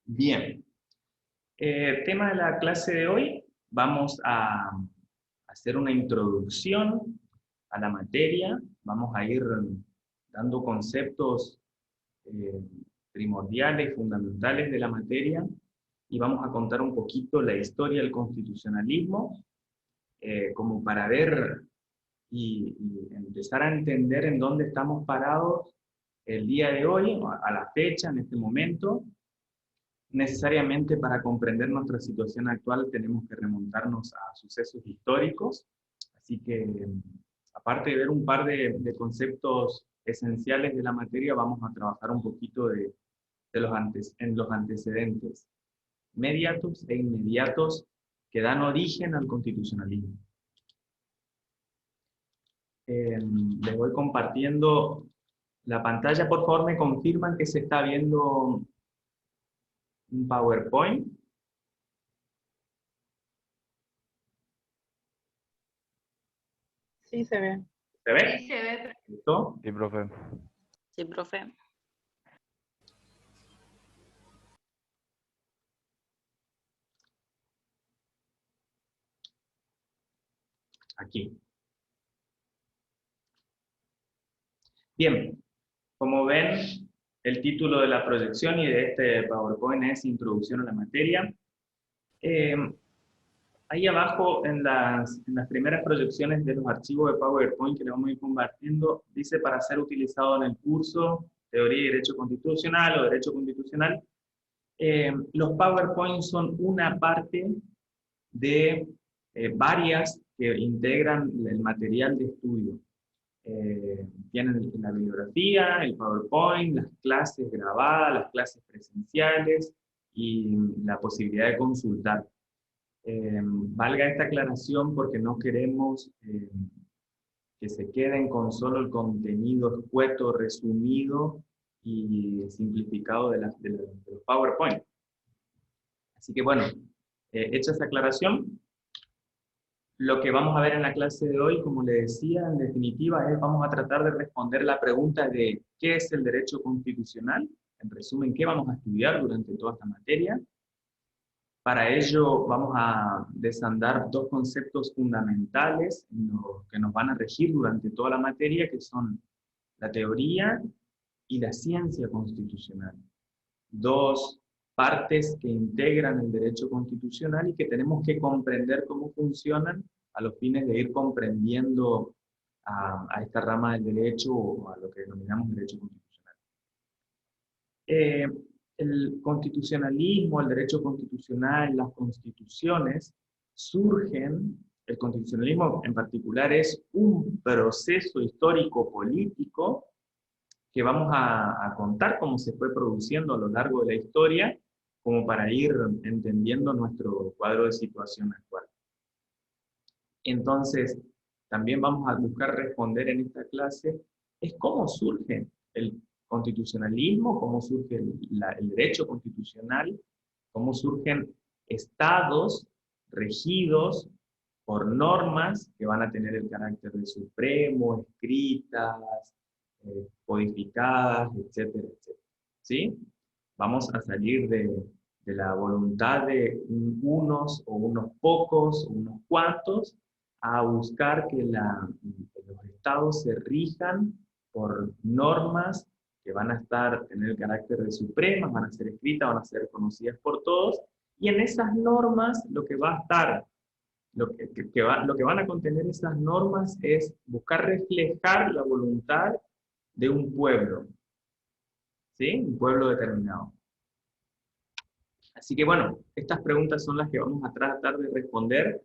Bien, tema de la clase de hoy, vamos a hacer una introducción a la materia, vamos a ir dando conceptos eh, primordiales, fundamentales de la materia, y vamos a contar un poquito la historia del constitucionalismo, como para ver y empezar a entender en dónde estamos parados el día de hoy, a la fecha, en este momento. Necesariamente para comprender nuestra situación actual tenemos que remontarnos a sucesos históricos, así que aparte de ver un par de conceptos esenciales de la materia, vamos a trabajar un poquito en los antecedentes mediatos e inmediatos que dan origen al constitucionalismo. Les voy compartiendo la pantalla. Por favor, me confirman que se está viendo un PowerPoint. Sí, se ve. ¿Se ve? Sí, se ve. ¿Listo? Sí, profe. Sí, profe. Aquí. Bien, como ven, el título de la proyección y de este PowerPoint es Introducción a la materia. Ahí abajo, en las primeras proyecciones de los archivos de PowerPoint que le vamos a ir compartiendo, dice para ser utilizado en el curso Teoría y Derecho Constitucional o Derecho Constitucional. Los PowerPoint son una parte de varias que integran el material de estudio. Tienen la bibliografía, el PowerPoint, las clases grabadas, las clases presenciales y la posibilidad de consultar. Valga esta aclaración porque no queremos que se queden con solo el contenido escueto, resumido y simplificado de los PowerPoint. Así que bueno, hecha esa aclaración, lo que vamos a ver en la clase de hoy, como le decía, en definitiva, vamos a tratar de responder la pregunta de ¿qué es el derecho constitucional? En resumen, ¿qué vamos a estudiar durante toda esta materia? Para ello vamos a desandar dos conceptos fundamentales que nos van a regir durante toda la materia, que son la teoría y la ciencia constitucional. Dos partes que integran el derecho constitucional y que tenemos que comprender cómo funcionan a los fines de ir comprendiendo a esta rama del derecho o a lo que denominamos derecho constitucional. El constitucionalismo, el derecho constitucional, las constituciones surgen, el constitucionalismo en particular es un proceso histórico-político que vamos a contar cómo se fue produciendo a lo largo de la historia, como para ir entendiendo nuestro cuadro de situación actual. Entonces, también vamos a buscar responder en esta clase, es cómo surge el constitucionalismo, cómo surge el derecho constitucional, cómo surgen estados regidos por normas que van a tener el carácter de supremo, escritas, codificadas, etcétera, etcétera. ¿Sí? Vamos a salir de la voluntad de unos o unos pocos, o unos cuantos, a buscar que los estados se rijan por normas que van a tener el carácter de supremas, van a ser escritas, van a ser conocidas por todos, y en esas normas lo que va a estar, lo que van a contener esas normas es buscar reflejar la voluntad de un pueblo, ¿sí? Un pueblo determinado. Así que bueno, estas preguntas son las que vamos a tratar de responder,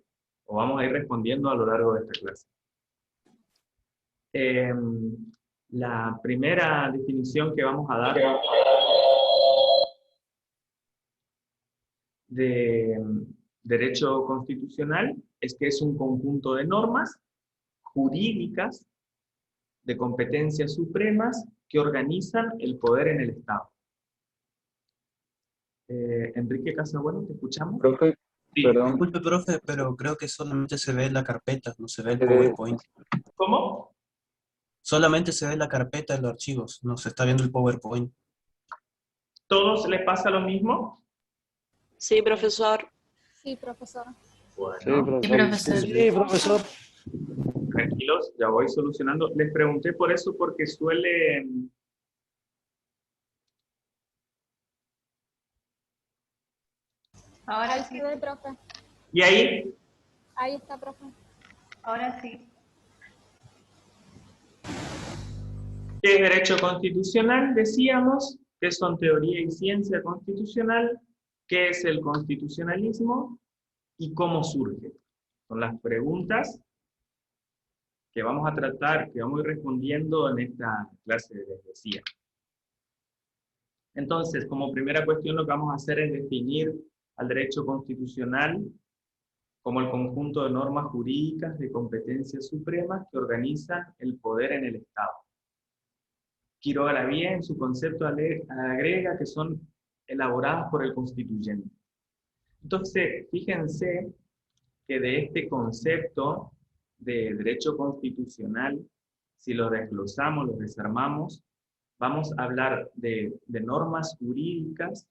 o vamos a ir respondiendo a lo largo de esta clase. La primera definición que vamos a dar de derecho constitucional es que es un conjunto de normas jurídicas de competencias supremas que organizan el poder en el Estado. Enrique Casabueno, ¿te escuchamos? Profe, Sí. perdón. Disculpe, profe, pero creo que solamente se ve la carpeta, no se ve el PowerPoint. ¿Cómo? Solamente se ve la carpeta de los archivos, no se está viendo el PowerPoint. ¿Todos les pasa lo mismo? Sí, profesor. Sí, profesor. Bueno, Sí, profesor. Sí, profesor. tranquilos, ya voy solucionando. Les pregunté por eso porque suelen... Ahí Ahora sí, se ve, profe. ¿Y ahí? Ahí está, profe. ahora sí. ¿Qué es derecho constitucional? Decíamos que son teoría y ciencia constitucional, qué es el constitucionalismo y cómo surge. Son las preguntas que vamos a tratar, que vamos a ir respondiendo en esta clase de decía. Entonces, como primera cuestión, lo que vamos a hacer es definir al derecho constitucional como el conjunto de normas jurídicas de competencias supremas que organizan el poder en el Estado. Quiroga Lavie en su concepto agrega que son elaboradas por el constituyente. Entonces, fíjense que de este concepto de derecho constitucional, si lo desglosamos, lo desarmamos, vamos a hablar de normas jurídicas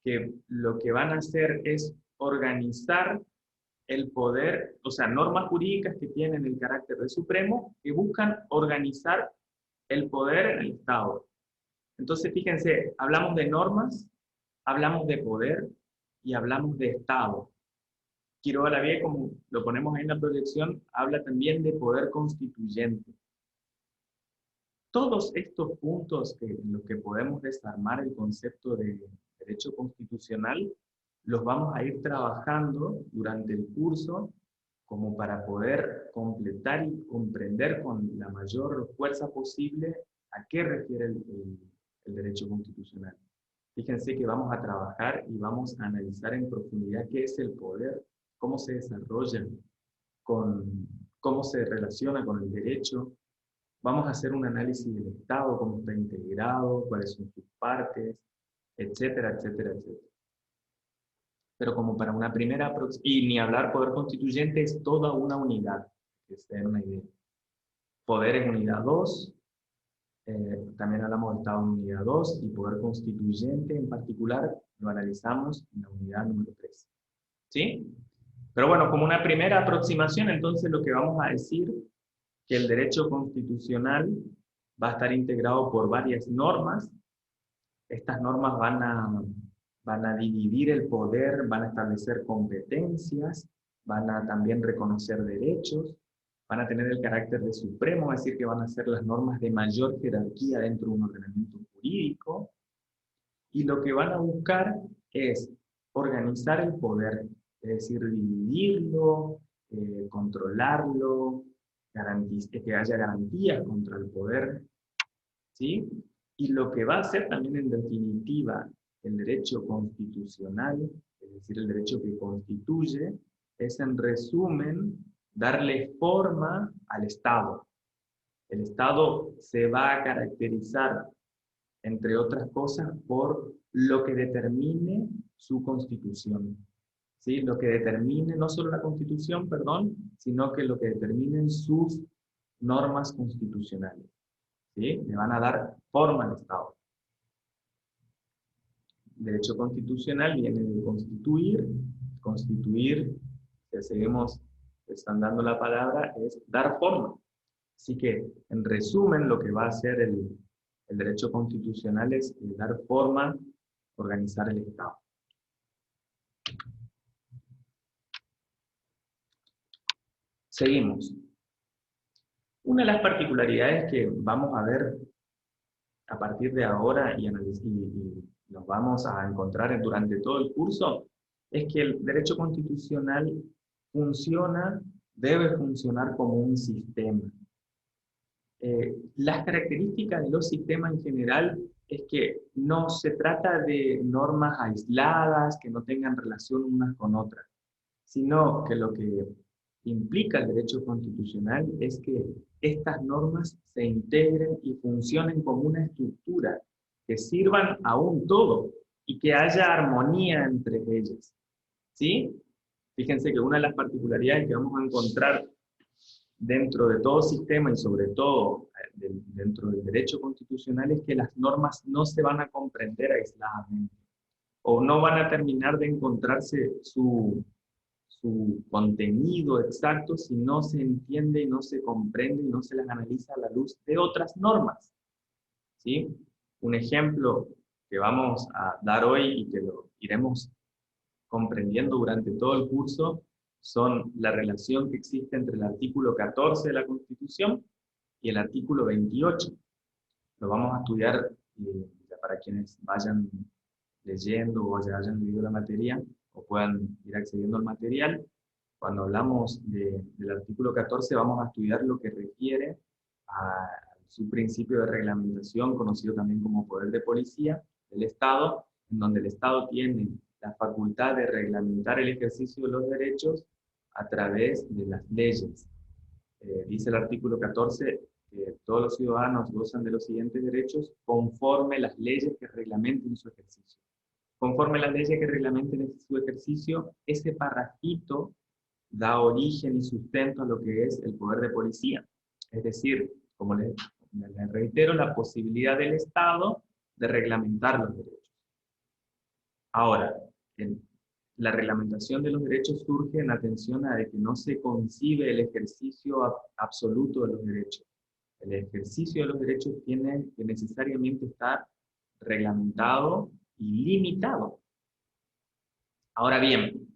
que lo que van a hacer es organizar el poder, o sea, normas jurídicas que tienen el carácter de supremo, que buscan organizar el poder en el Estado. Entonces, fíjense, hablamos de normas, hablamos de poder y hablamos de Estado. Quiroga Lavie, como lo ponemos ahí en la proyección, habla también de poder constituyente. Todos estos puntos en los que podemos desarmar el concepto de derecho constitucional, los vamos a ir trabajando durante el curso como para poder completar y comprender con la mayor fuerza posible a qué refiere el derecho constitucional. Fíjense que vamos a trabajar y vamos a analizar en profundidad qué es el poder, cómo se desarrolla, cómo se relaciona con el derecho. Vamos a hacer un análisis del Estado, cómo está integrado, cuáles son sus partes, etcétera, etcétera, etcétera. Pero como para una primera, y ni hablar poder constituyente es toda una unidad, que se den una idea. Poder es unidad 2, también hablamos de Estado en unidad 2, y poder constituyente en particular lo analizamos en la unidad número 3. ¿Sí? Pero bueno, como una primera aproximación, entonces lo que vamos a decir que el derecho constitucional va a estar integrado por varias normas. Estas normas van a dividir el poder, van a establecer competencias, van a también reconocer derechos, van a tener el carácter de supremo, es decir, que van a ser las normas de mayor jerarquía dentro de un ordenamiento jurídico, y lo que van a buscar es organizar el poder, es decir, dividirlo, controlarlo, que haya garantías contra el poder, ¿sí? Y lo que va a hacer también en definitiva el derecho constitucional, es decir, el derecho que constituye, es en resumen darle forma al Estado. El Estado se va a caracterizar, entre otras cosas, por lo que determine su constitución. ¿Sí? Lo que determine, no solo la constitución, perdón, sino que lo que determinen sus normas constitucionales. ¿Sí? Le van a dar forma al Estado. Derecho constitucional viene de constituir. Constituir, que seguimos, están dando la palabra, es dar forma. Así que, en resumen, lo que va a hacer el derecho constitucional es dar forma, organizar el Estado. Seguimos. Una de las particularidades que vamos a ver a partir de ahora y nos vamos a encontrar durante todo el curso es que el derecho constitucional debe funcionar como un sistema. Las características de los sistemas en general es que no se trata de normas aisladas que no tengan relación unas con otras, sino que lo que implica el derecho constitucional es que estas normas se integren y funcionen como una estructura, que sirvan a un todo y que haya armonía entre ellas. ¿Sí? Fíjense que una de las particularidades que vamos a encontrar dentro de todo sistema y sobre todo dentro del derecho constitucional es que las normas no se van a comprender aisladamente. o no van a terminar de encontrarse su contenido exacto si no se entiende y no se comprende y no se las analiza a la luz de otras normas. ¿Sí? Un ejemplo que vamos a dar hoy y que lo iremos comprendiendo durante todo el curso son la relación que existe entre el artículo 14 de la Constitución y el artículo 28. Lo vamos a estudiar ya para quienes vayan leyendo o ya hayan leído la materia o puedan ir accediendo al material. Cuando hablamos del artículo 14 vamos a estudiar lo que refiere a su principio de reglamentación, conocido también como poder de policía del Estado, en donde el Estado tiene la facultad de reglamentar el ejercicio de los derechos a través de las leyes. Dice el artículo 14 que todos los ciudadanos gozan de los siguientes derechos conforme las leyes que reglamenten su ejercicio. Conforme las leyes que reglamenten su ejercicio, ese parrafito da origen y sustento a lo que es el poder de policía. Es decir, como les reitero, la posibilidad del Estado de reglamentar los derechos. Ahora, la reglamentación de los derechos surge en atención a de que no se concibe el ejercicio absoluto de los derechos. El ejercicio de los derechos tiene que necesariamente estar reglamentado y limitado. Ahora bien,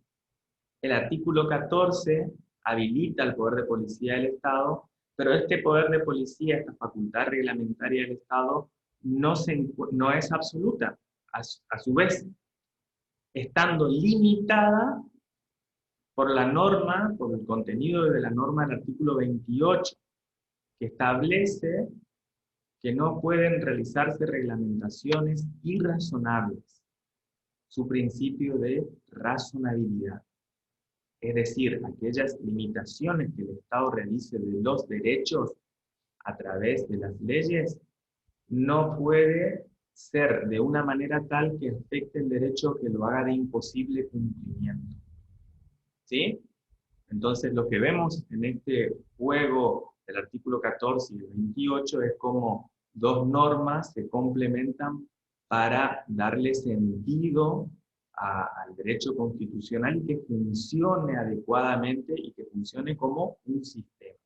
el artículo 14 habilita el poder de policía del Estado, pero este poder de policía, esta facultad reglamentaria del Estado, no es absoluta. A su vez, estando limitada por la norma, por el contenido de la norma del artículo 28, que establece que no pueden realizarse reglamentaciones irrazonables. Su principio de razonabilidad. Es decir, aquellas limitaciones que el Estado realice de los derechos a través de las leyes, no puede ser de una manera tal que afecte el derecho que lo haga de imposible cumplimiento. ¿Sí? Entonces lo que vemos en este juego del artículo 14 y el 28 es como dos normas se complementan para darle sentido al derecho constitucional y que funcione adecuadamente y que funcione como un sistema.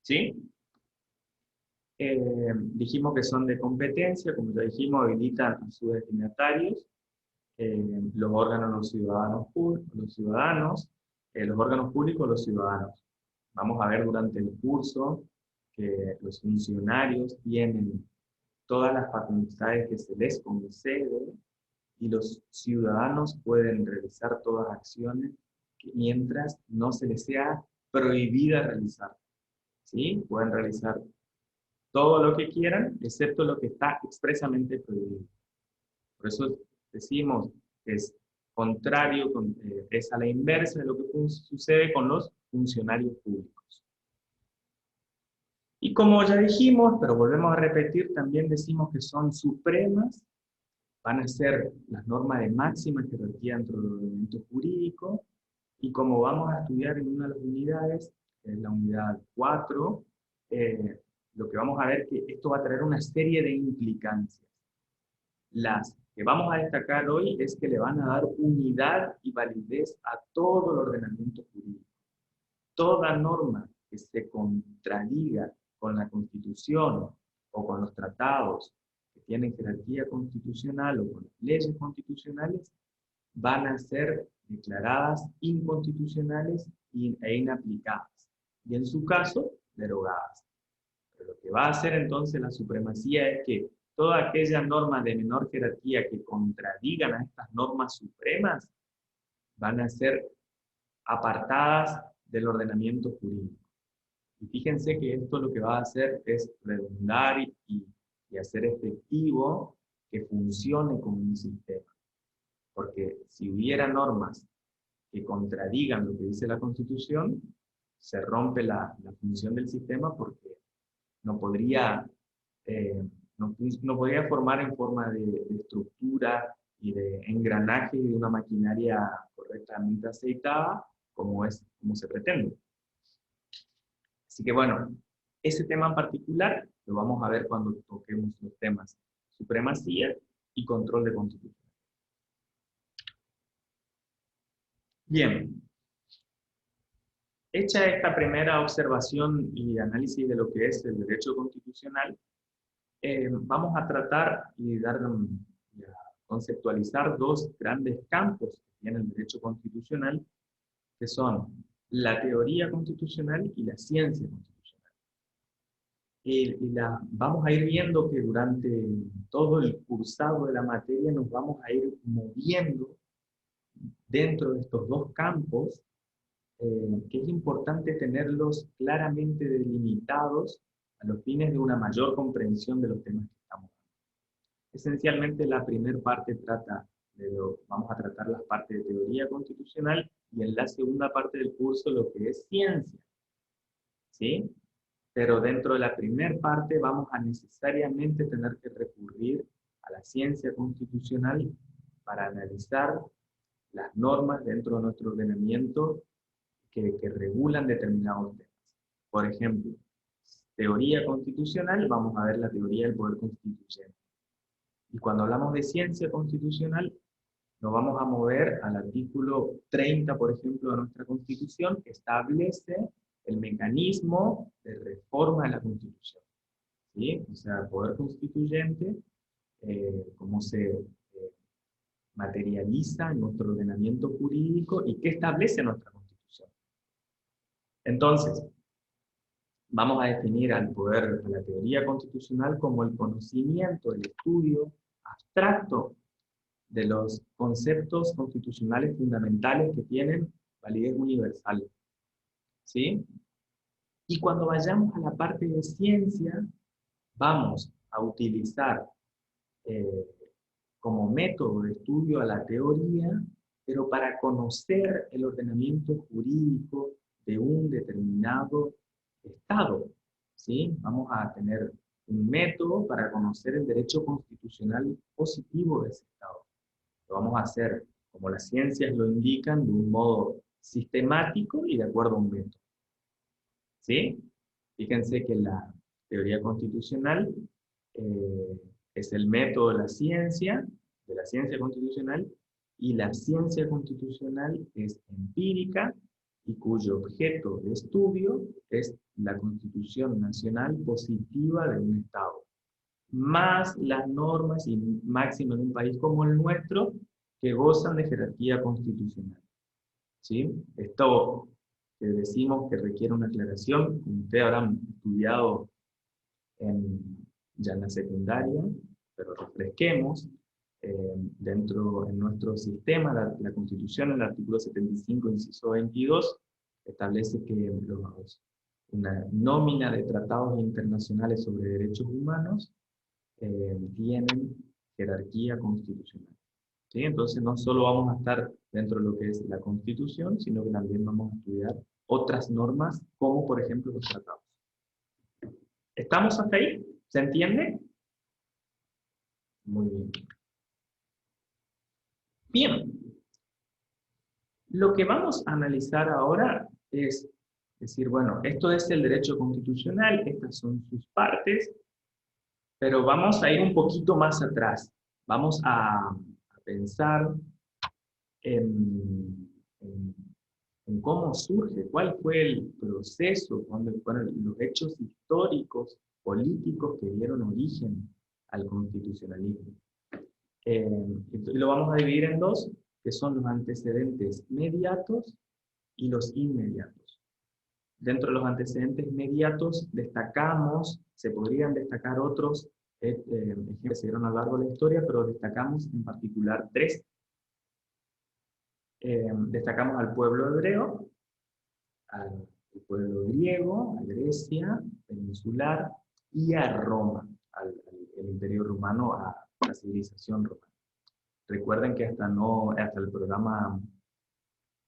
¿Sí? Dijimos que son de competencia, como ya dijimos, habilitan a sus destinatarios, los órganos los ciudadanos, los órganos públicos los ciudadanos. Vamos a ver durante el curso que los funcionarios tienen todas las facultades que se les concede y los ciudadanos pueden realizar todas las acciones mientras no se les sea prohibida realizar. ¿Sí? Pueden realizar todo lo que quieran, excepto lo que está expresamente prohibido. Por eso decimos que es contrario, es a la inversa de lo que sucede con los funcionarios públicos. Y como ya dijimos, pero volvemos a repetir, también decimos que son supremas, van a ser las normas de máxima jerarquía dentro del ordenamiento jurídico, y como vamos a estudiar en una de las unidades, que es la unidad 4, lo que vamos a ver es que esto va a traer una serie de implicancias. Las que vamos a destacar hoy es que le van a dar unidad y validez a todo el ordenamiento jurídico. Toda norma que se contradiga con la Constitución o con los tratados que tienen jerarquía constitucional o con las leyes constitucionales van a ser declaradas inconstitucionales e inaplicadas. Y en su caso, derogadas. Pero lo que va a hacer entonces la supremacía es que todas aquellas normas de menor jerarquía que contradigan a estas normas supremas van a ser apartadas del ordenamiento jurídico. Y fíjense que esto lo que va a hacer es redundar y hacer efectivo que funcione como un sistema. Porque si hubiera normas que contradigan lo que dice la Constitución, se rompe la función del sistema porque no podría formar en forma de estructura y de engranaje de una maquinaria correctamente aceitada como se pretende. Así que bueno, ese tema en particular lo vamos a ver cuando toquemos los temas supremacía y control de constitución. Bien. Hecha esta primera observación y análisis de lo que es el derecho constitucional, vamos a tratar y a conceptualizar dos grandes campos que tiene el derecho constitucional, que son la teoría constitucional y la ciencia constitucional. Vamos a ir viendo que durante todo el cursado de la materia nos vamos a ir moviendo dentro de estos dos campos, que es importante tenerlos claramente delimitados a los fines de una mayor comprensión de los temas que estamos hablando. Esencialmente la primera parte vamos a tratar las partes de teoría constitucional y en la segunda parte del curso lo que es ciencia. ¿Sí? Pero dentro de la primera parte vamos a necesariamente tener que recurrir a la ciencia constitucional para analizar las normas dentro de nuestro ordenamiento que regulan determinados temas. Por ejemplo, teoría constitucional, vamos a ver la teoría del poder constituyente. Y cuando hablamos de ciencia constitucional, nos vamos a mover al artículo 30, por ejemplo, de nuestra Constitución, que establece el mecanismo de reforma de la Constitución. ¿Sí? O sea, el poder constituyente, cómo se materializa en nuestro ordenamiento jurídico y qué establece nuestra Constitución. Entonces, vamos a definir a la teoría constitucional como el conocimiento, el estudio abstracto de los conceptos constitucionales fundamentales que tienen validez universal. ¿Sí? Y cuando vayamos a la parte de ciencia, vamos a utilizar como método de estudio a la teoría, pero para conocer el ordenamiento jurídico de un determinado Estado. ¿Sí? Vamos a tener un método para conocer el derecho constitucional positivo de ese Estado. Lo vamos a hacer, como las ciencias lo indican, de un modo sistemático y de acuerdo a un método. ¿Sí? Fíjense que la teoría constitucional es el método de la ciencia constitucional, y la ciencia constitucional es empírica y cuyo objeto de estudio es la Constitución Nacional positiva de un Estado, más las normas y máximo en un país como el nuestro, que gozan de jerarquía constitucional. ¿Sí? Esto que decimos que requiere una aclaración, como ustedes habrán estudiado ya en la secundaria, pero refresquemos, en nuestro sistema, la Constitución, en el artículo 75, inciso 22, establece que una nómina de tratados internacionales sobre derechos humanos tienen jerarquía constitucional. ¿Sí? Entonces no solo vamos a estar dentro de lo que es la Constitución, sino que también vamos a estudiar otras normas, como por ejemplo los tratados. ¿Estamos hasta ahí? ¿Se entiende? Muy bien. Bien. Lo que vamos a analizar ahora es decir, bueno, esto es el derecho constitucional, estas son sus partes, pero vamos a ir un poquito más atrás. Vamos a pensar en cómo surge, cuál fue el proceso, cuáles fueron los hechos históricos, políticos que dieron origen al constitucionalismo. Y lo vamos a dividir en dos, que son los antecedentes mediatos y los inmediatos. Dentro de los antecedentes mediatos se podrían destacar otros ejemplos que se dieron a lo largo de la historia, pero destacamos en particular tres. Destacamos al pueblo hebreo, al pueblo griego, a Grecia, peninsular, y a Roma, al Imperio Romano, a la civilización romana. Recuerden que hasta el programa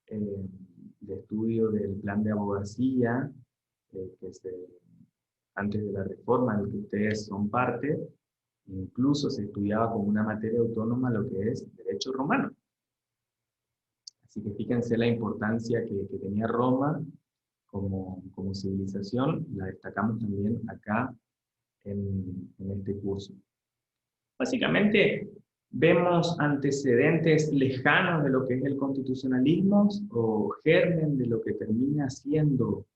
de estudio del plan de abogacía, antes de la reforma del que ustedes son parte, incluso se estudiaba como una materia autónoma lo que es derecho romano. Así que fíjense la importancia que tenía Roma como civilización, la destacamos también acá en este curso. Básicamente, Vemos antecedentes lejanos de lo que es el constitucionalismo o germen de lo que termina siendo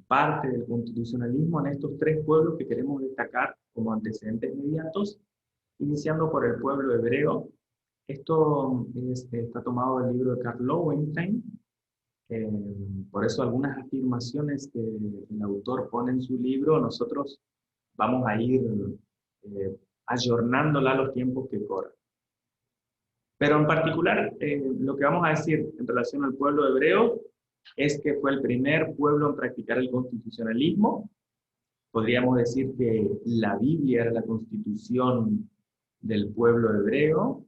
parte del constitucionalismo en estos tres pueblos que queremos destacar como antecedentes inmediatos, iniciando por el pueblo hebreo. Esto está tomado del libro de Karl Loewenstein. Por eso algunas afirmaciones que el autor pone en su libro, nosotros vamos a ir ayornándola a los tiempos que corren. Pero en particular, lo que vamos a decir en relación al pueblo hebreo es que fue el primer pueblo en practicar el constitucionalismo. Podríamos decir que la Biblia era la constitución del pueblo hebreo.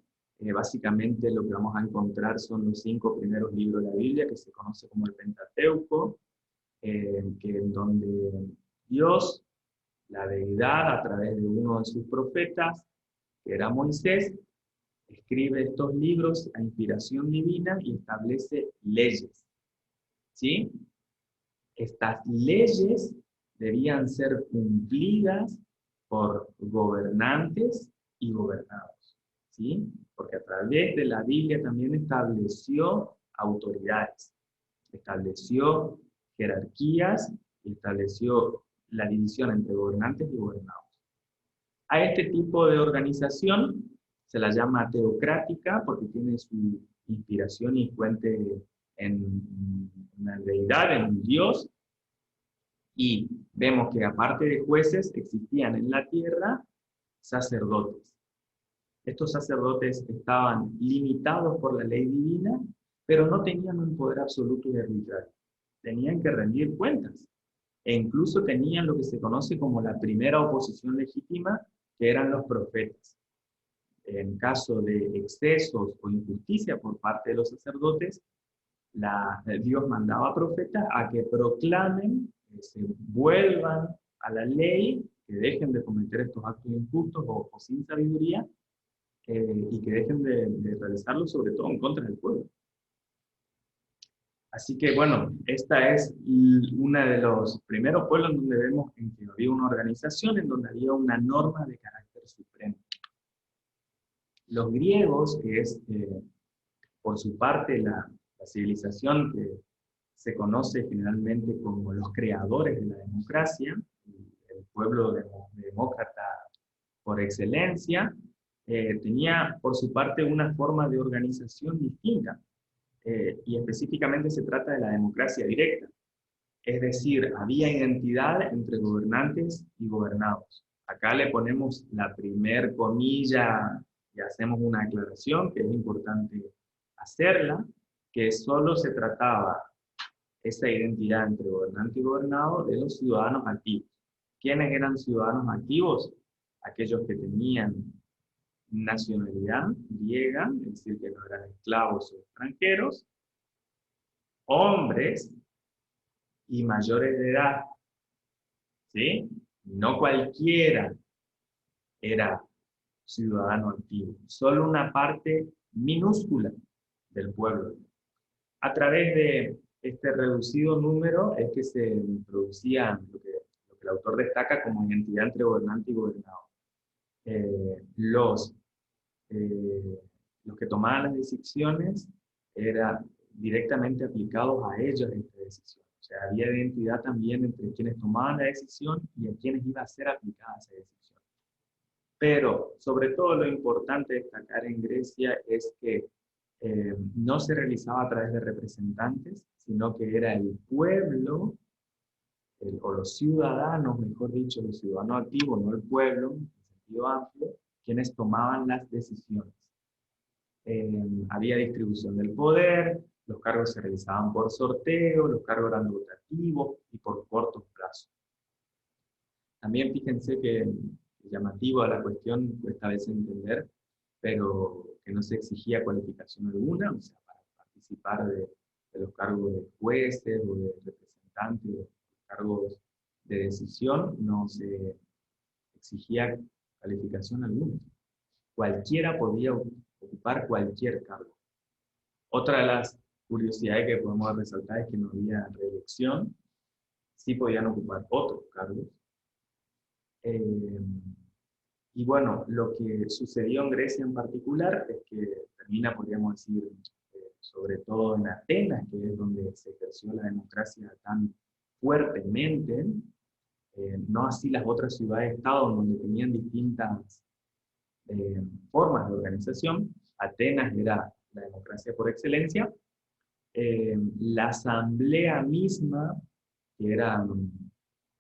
Básicamente lo que vamos a encontrar son los 5 primeros libros de la Biblia, que se conoce como el Pentateuco, en donde Dios, la deidad, a través de uno de sus profetas, que era Moisés, escribe estos libros a inspiración divina y establece leyes. ¿Sí? Estas leyes debían ser cumplidas por gobernantes y gobernados. ¿Sí? Porque a través de la Biblia también estableció autoridades, estableció jerarquías y estableció la división entre gobernantes y gobernados. A este tipo de organización se la llama teocrática porque tiene su inspiración y fuente en una deidad, en un Dios, y vemos que aparte de jueces existían en la tierra sacerdotes. Estos sacerdotes estaban limitados por la ley divina, pero no tenían un poder absoluto y arbitrario. Tenían que rendir cuentas, e incluso tenían lo que se conoce como la primera oposición legítima, que eran los profetas. En caso de excesos o injusticia por parte de los sacerdotes, Dios mandaba a profetas a que proclamen, que se vuelvan a la ley, que dejen de cometer estos actos injustos o sin sabiduría, y que dejen de realizarlo sobre todo en contra del pueblo. Así que bueno, esta es uno de los primeros pueblos en donde vemos en que había una organización, en donde había una norma de carácter supremo. Los griegos, que es por su parte la civilización que se conoce generalmente como los creadores de la democracia, el pueblo demócrata por excelencia, tenía por su parte una forma de organización distinta, y específicamente se trata de la democracia directa. Es decir, había identidad entre gobernantes y gobernados. Acá le ponemos la primer comilla y hacemos una aclaración que es importante hacerla, que solo se trataba esa identidad entre gobernante y gobernado de los ciudadanos activos. ¿Quiénes eran ciudadanos activos? Aquellos que tenían nacionalidad griega, es decir, que no eran esclavos o extranjeros, hombres y mayores de edad. ¿Sí? No cualquiera era ciudadano activo, solo una parte minúscula del pueblo. A través de este reducido número es que se producía lo que el autor destaca como identidad entre gobernante y gobernado. Los que tomaban las decisiones eran directamente aplicados a ellos esta decisión. O sea, había identidad también entre quienes tomaban la decisión y a quienes iba a ser aplicada esa decisión. Pero, sobre todo, lo importante destacar en Grecia es que no se realizaba a través de representantes, sino que era el pueblo, o los ciudadanos, mejor dicho, los ciudadanos activos, no el pueblo, en sentido amplio, quienes tomaban las decisiones. Había distribución del poder, los cargos se realizaban por sorteo, los cargos eran rotativos y por cortos plazos. También fíjense que llamativo a la cuestión, cuesta a veces entender, pero que no se exigía cualificación alguna, o sea, para participar de los cargos de jueces o de representantes, de cargos de decisión, no se exigía calificación alguna. Cualquiera podía ocupar cualquier cargo. Otra de las curiosidades que podemos resaltar es que no había reelección, sí podían ocupar otros cargos. Y bueno, lo que sucedió en Grecia en particular es que termina, podríamos decir, sobre todo en Atenas, que es donde se ejerció la democracia tan fuertemente, no así las otras ciudades-estado donde tenían distintas formas de organización. Atenas era la democracia por excelencia. La asamblea misma, que era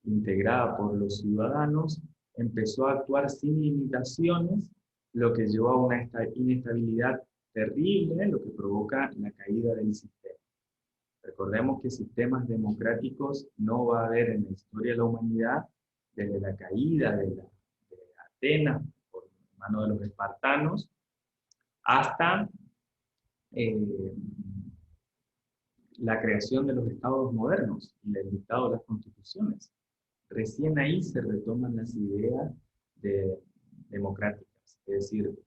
integrada por los ciudadanos, empezó a actuar sin limitaciones, lo que llevó a una inestabilidad terrible, lo que provoca la caída del sistema. Recordemos que sistemas democráticos no va a haber en la historia de la humanidad desde la caída de Atenas por mano de los espartanos hasta la creación de los estados modernos y el dictado de las constituciones. Recién ahí se retoman las ideas democráticas, es decir,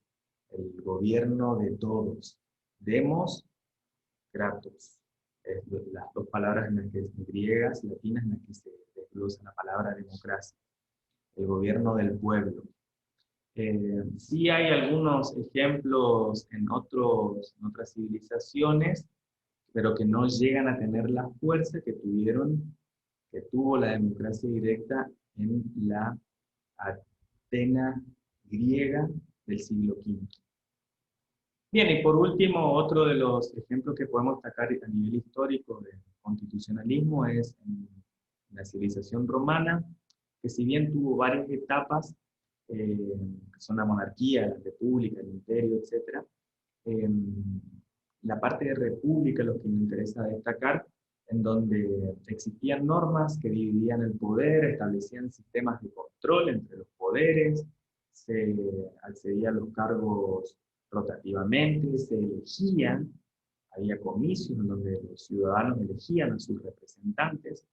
el gobierno de todos. Demos, kratos. Es las dos palabras en las que, griegas, latinas, en las que se desglosa la palabra democracia. El gobierno del pueblo. Sí hay algunos ejemplos en otras civilizaciones, pero que no llegan a tener la fuerza que tuvo la democracia directa en la Atenas griega del siglo V. Bien, y por último, otro de los ejemplos que podemos destacar a nivel histórico de constitucionalismo es en la civilización romana, que si bien tuvo varias etapas, que son la monarquía, la república, el imperio, etc., la parte de república es lo que me interesa destacar, en donde existían normas que dividían el poder, establecían sistemas de control entre los poderes, se accedía a los cargos rotativamente, se elegían, había comicios en donde los ciudadanos elegían a sus representantes.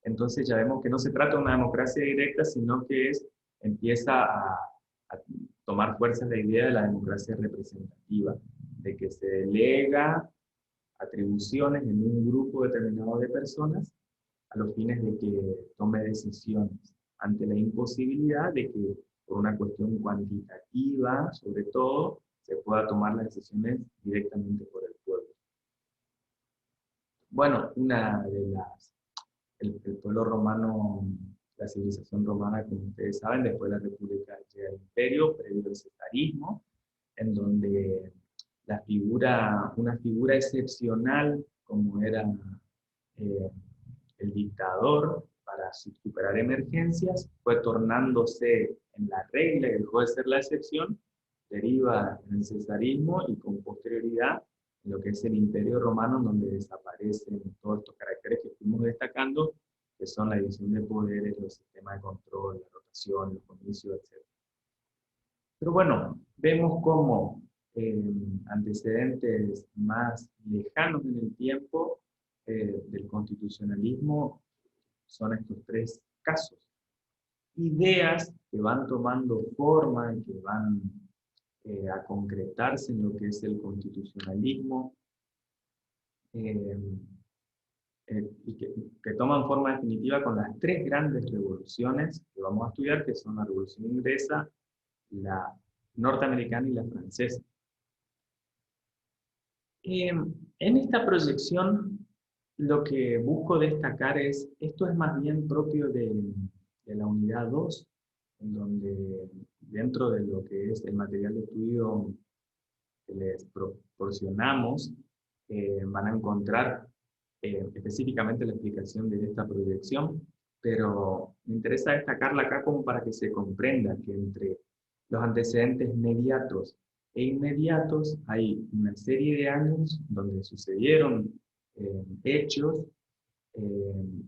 Entonces ya vemos que no se trata de una democracia directa, sino que empieza a tomar fuerza la idea de la democracia representativa, de que se delega atribuciones en un grupo determinado de personas a los fines de que tome decisiones, ante la imposibilidad de que, por una cuestión cuantitativa, sobre todo, se pueda tomar las decisiones directamente por el pueblo. Bueno, el pueblo romano, la civilización romana, como ustedes saben, después de la República llega el Imperio, previo al cesarismo, en donde una figura excepcional, como era el dictador, para superar emergencias, fue tornándose en la regla y dejó de ser la excepción, deriva en el cesarismo y con posterioridad en lo que es el Imperio Romano, donde desaparecen todos estos caracteres que fuimos destacando, que son la división de poderes, los sistemas de control, la rotación, los comicios, etc. Pero bueno, vemos cómo antecedentes más lejanos en el tiempo del constitucionalismo son estos tres casos. Ideas que van tomando forma y que van a concretarse en lo que es el constitucionalismo y que toman forma definitiva con las tres grandes revoluciones que vamos a estudiar, que son la Revolución Inglesa, la norteamericana y la francesa. En esta proyección, lo que busco destacar esto es más bien propio de la unidad 2, en donde dentro de lo que es el material de estudio que les proporcionamos, van a encontrar específicamente la explicación de esta proyección, pero me interesa destacarla acá como para que se comprenda que entre los antecedentes mediatos e inmediatos hay una serie de años donde sucedieron hechos,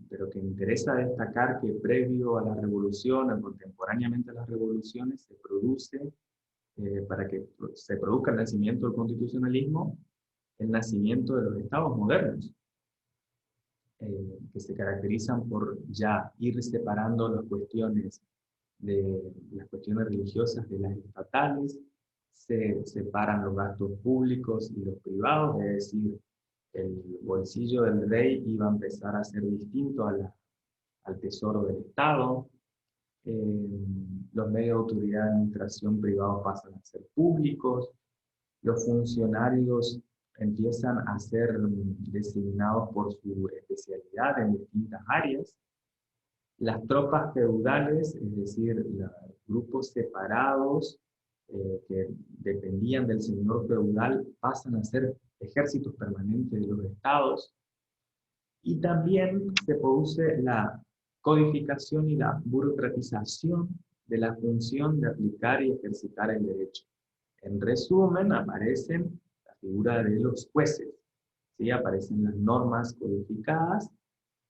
pero que interesa destacar que previo a la revolución, o contemporáneamente a las revoluciones, se produce, para que se produzca el nacimiento del constitucionalismo, el nacimiento de los estados modernos, que se caracterizan por ya ir separando las cuestiones religiosas de las estatales, se separan los gastos públicos y los privados, es decir, el bolsillo del rey iba a empezar a ser distinto al tesoro del Estado. los medios de autoridad de administración privados pasan a ser públicos, los funcionarios empiezan a ser designados por su especialidad en distintas áreas, las tropas feudales, es decir, los grupos separados que dependían del señor feudal, pasan a ser ejércitos permanentes de los estados, y también se produce la codificación y la burocratización de la función de aplicar y ejercitar el derecho. En resumen, aparecen la figura de los jueces, ¿sí? Aparecen las normas codificadas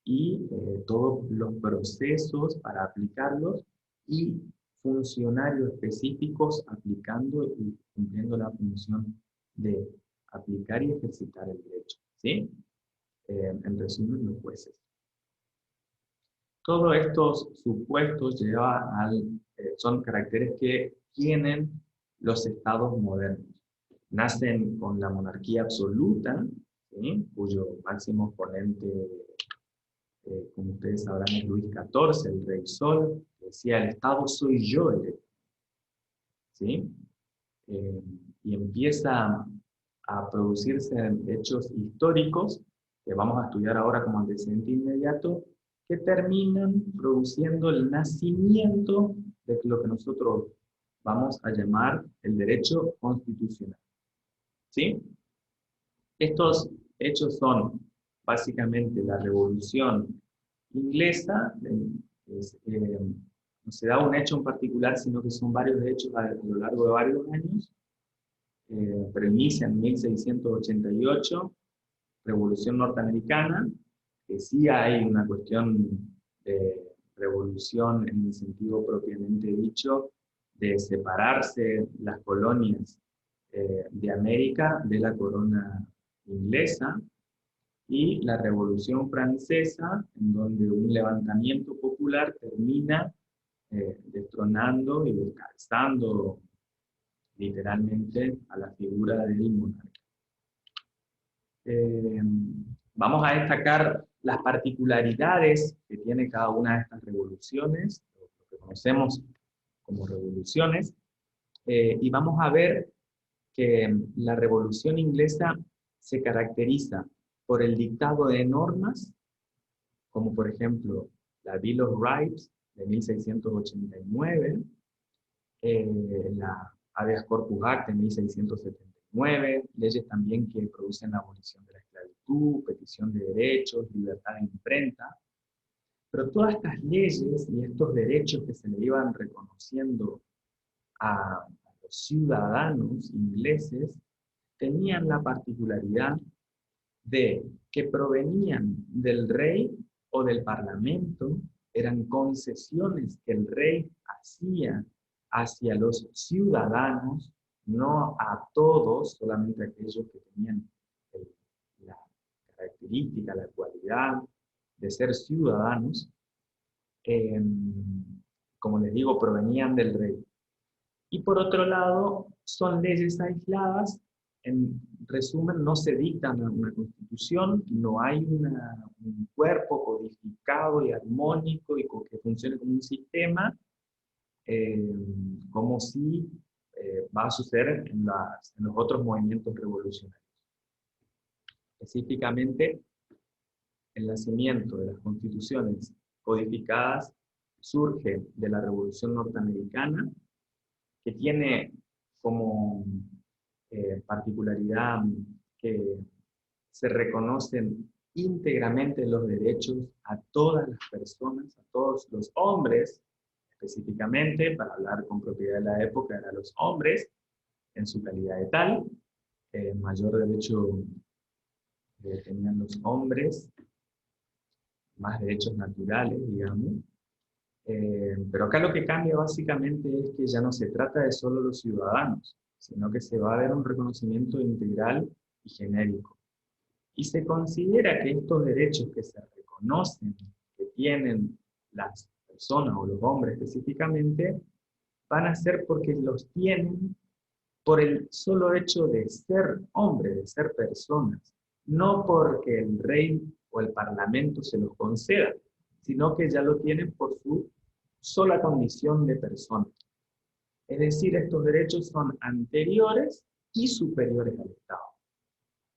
y todos los procesos para aplicarlos, y funcionarios específicos aplicando y cumpliendo la función de aplicar y ejercitar el derecho, ¿sí? En resumen, los jueces. Todos estos supuestos son caracteres que tienen los estados modernos. Nacen con la monarquía absoluta, ¿sí? Cuyo máximo exponente, como ustedes sabrán, es Luis XIV, el Rey Sol, que decía: el Estado soy yo, ¿sí? Y empieza a producirse hechos históricos que vamos a estudiar ahora como antecedente inmediato, que terminan produciendo el nacimiento de lo que nosotros vamos a llamar el derecho constitucional, ¿sí? Estos hechos son básicamente la Revolución Inglesa. No se da un hecho en particular, sino que son varios hechos a lo largo de varios años, pero inicia en 1688, Revolución Norteamericana, que sí hay una cuestión de revolución en el sentido propiamente dicho, de separarse las colonias de América de la corona inglesa, y la Revolución Francesa, en donde un levantamiento popular termina destronando y descalzando literalmente a la figura del monarca. Vamos a destacar las particularidades que tiene cada una de estas revoluciones, lo que conocemos como revoluciones, y vamos a ver que la Revolución Inglesa se caracteriza por el dictado de normas, como por ejemplo la Bill of Rights de 1689, la Habeas Corpus Act de 1679, leyes también que producen la abolición de la esclavitud, petición de derechos, libertad de imprenta. Pero todas estas leyes y estos derechos que se le iban reconociendo a los ciudadanos ingleses tenían la particularidad de que provenían del rey o del parlamento, eran concesiones que el rey hacía hacia los ciudadanos, no a todos, solamente a aquellos que tenían la característica, la cualidad de ser ciudadanos. Como les digo, provenían del rey. Y por otro lado, son leyes aisladas. En resumen, no se dicta una constitución, no hay un cuerpo codificado y armónico y que funcione como un sistema, como si va a suceder en los otros movimientos revolucionarios. Específicamente, el nacimiento de las constituciones codificadas surge de la Revolución Norteamericana, que tiene como particularidad que se reconocen íntegramente los derechos a todas las personas, a todos los hombres, específicamente, para hablar con propiedad de la época, eran los hombres, en su calidad de tal. Mayor derecho tenían los hombres, más derechos naturales, digamos. Pero acá lo que cambia básicamente es que ya no se trata de solo los ciudadanos, sino que se va a ver un reconocimiento integral y genérico. Y se considera que estos derechos que se reconocen, que tienen las personas o los hombres específicamente, van a ser porque los tienen por el solo hecho de ser hombres, de ser personas, no porque el rey o el parlamento se los conceda, sino que ya lo tienen por su sola condición de persona. Es decir, estos derechos son anteriores y superiores al Estado.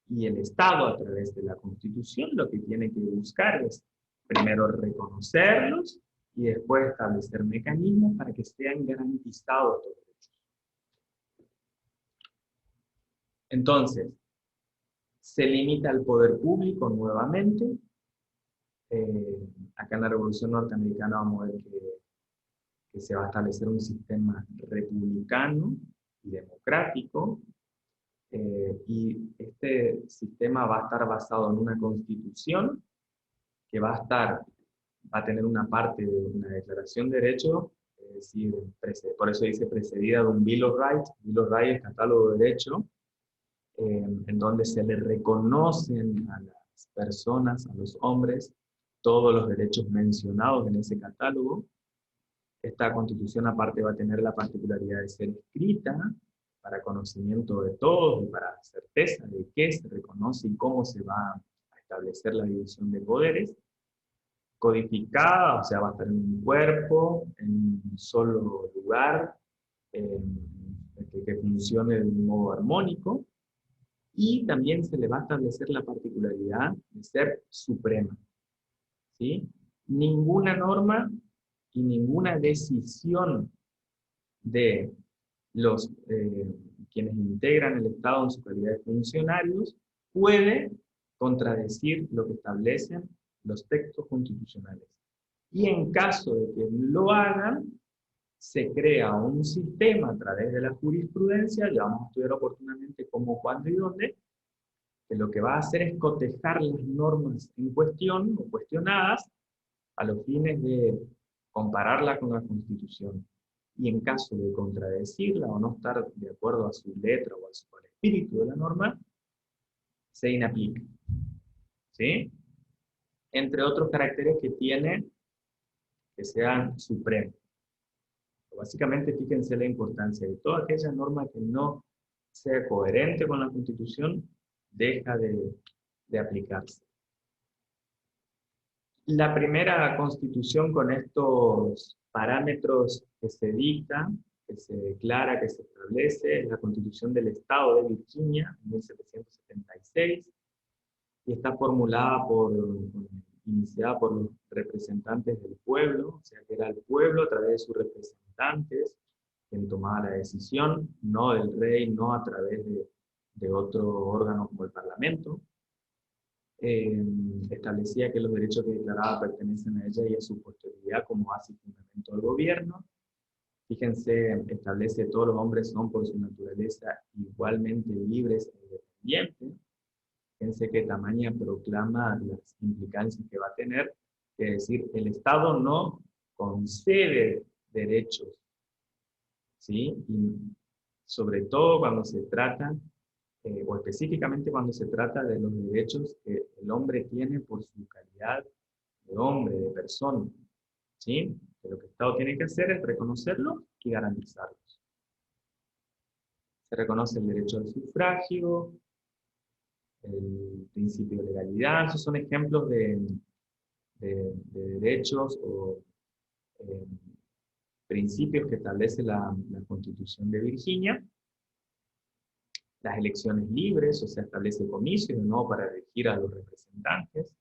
Y el Estado, a través de la Constitución, lo que tiene que buscar es primero reconocerlos y después establecer mecanismos para que sean garantizados estos derechos. Entonces, se limita al poder público nuevamente. Acá en la Revolución Norteamericana vamos a ver que se va a establecer un sistema republicano y democrático, y este sistema va a estar basado en una constitución que va a tener una parte de una declaración de derechos, es decir, por eso dice precedida de un Bill of Rights. Bill of Rights es catálogo de derechos, en donde se le reconocen a las personas, a los hombres, todos los derechos mencionados en ese catálogo. Esta constitución aparte va a tener la particularidad de ser escrita para conocimiento de todos y para certeza de qué se reconoce y cómo se va a establecer la división de poderes. Codificada, o sea, va a estar en un cuerpo, en un solo lugar, que funcione de un modo armónico. Y también se le va a establecer la particularidad de ser suprema, ¿sí? Ninguna norma y ninguna decisión de los quienes integran el Estado en su calidad de funcionarios puede contradecir lo que establecen los textos constitucionales. Y en caso de que lo hagan, se crea un sistema a través de la jurisprudencia, ya vamos a estudiar oportunamente cómo, cuándo y dónde, que lo que va a hacer es cotejar las normas en cuestión o cuestionadas a los fines de compararla con la Constitución. Y en caso de contradecirla o no estar de acuerdo a su letra o al espíritu de la norma, se inaplica. ¿Sí? Entre otros caracteres que tiene que sean supremos. Básicamente, fíjense la importancia de toda aquella norma que no sea coherente con la Constitución, deja de aplicarse. La primera Constitución con estos parámetros que se dicta, que se declara, que se establece, es la Constitución del Estado de Virginia, en 1776, y está formulada iniciada por los representantes del pueblo, o sea que era el pueblo a través de sus representantes quien tomaba la decisión, no del rey, no a través de otro órgano como el Parlamento. Establecía que los derechos que declaraba pertenecen a ella y a su posteridad como base y fundamento del gobierno. Fíjense, establece que todos los hombres son por su naturaleza igualmente libres e independientes. Fíjense que tamaña proclama las implicancias que va a tener, es decir, el Estado no concede derechos, ¿sí? Y sobre todo cuando se trata, o específicamente cuando se trata de los derechos que el hombre tiene por su calidad de hombre, de persona, ¿sí? Que lo que el Estado tiene que hacer es reconocerlos y garantizarlos. Se reconoce el derecho al sufragio, el principio de legalidad. Esos son ejemplos de derechos o principios que establece la Constitución de Virginia. Las elecciones libres, o sea, establece comicios, ¿no?, para elegir a los representantes.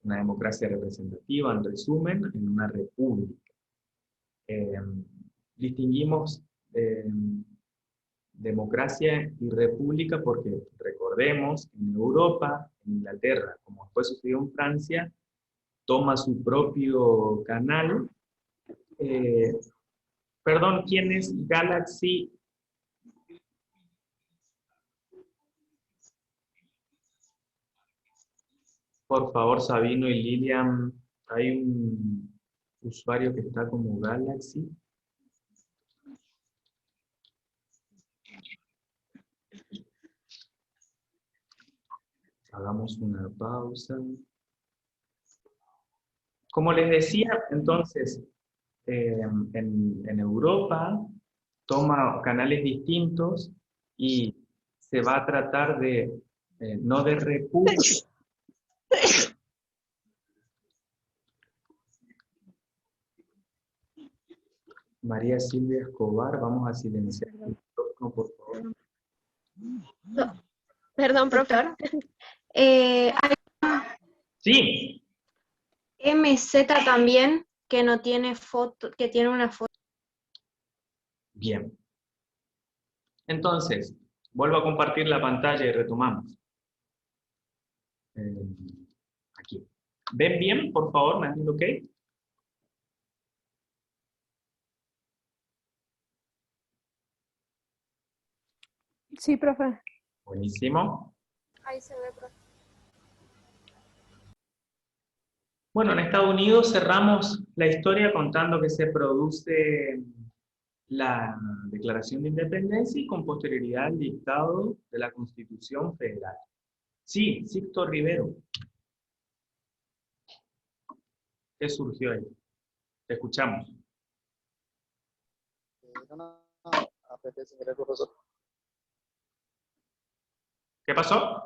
Una democracia representativa, en resumen, en una república. Distinguimos democracia y república porque, recordemos, en Europa, en Inglaterra, como después sucedió en Francia, toma su propio canal. Perdón, ¿quién es Galaxy? Por favor, Sabino y Lilian, hay un usuario que está como Galaxy. Hagamos una pausa. Como les decía, entonces, en Europa toma canales distintos y se va a tratar de, no de república. María Silvia Escobar, vamos a silenciar el micrófono, por favor. Perdón, profesor. Hay Sí, MZ también, que no tiene foto, que tiene una foto. bien. Entonces, vuelvo a compartir la pantalla y retomamos. Aquí. ¿Ven bien, por favor? ¿Me hacen ok? Sí, profe. Buenísimo. Ahí se ve, profe. Bueno, en Estados Unidos cerramos la historia contando que se produce la Declaración de Independencia y con posterioridad el dictado de la Constitución Federal. Sí, Sixto Rivero. ¿Qué surgió ahí? Te escuchamos. ¿Qué pasó?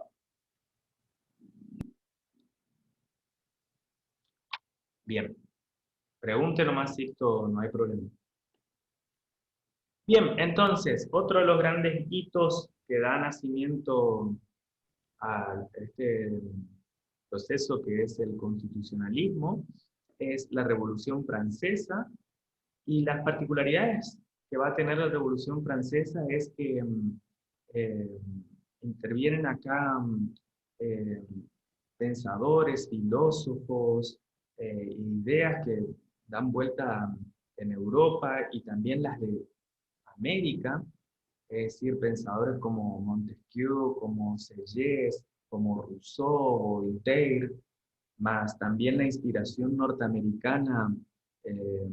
Bien. Pregunte nomás, Sixto, no hay problema. Bien, entonces, otro de los grandes hitos que da nacimiento a este proceso que es el constitucionalismo es la Revolución Francesa, y las particularidades que va a tener la Revolución Francesa es que eh, intervienen acá eh, pensadores, filósofos, ideas que dan vuelta en Europa y también las de América, es decir, pensadores como Montesquieu, como Sieyès, como Rousseau, Voltaire, más también la inspiración norteamericana, eh,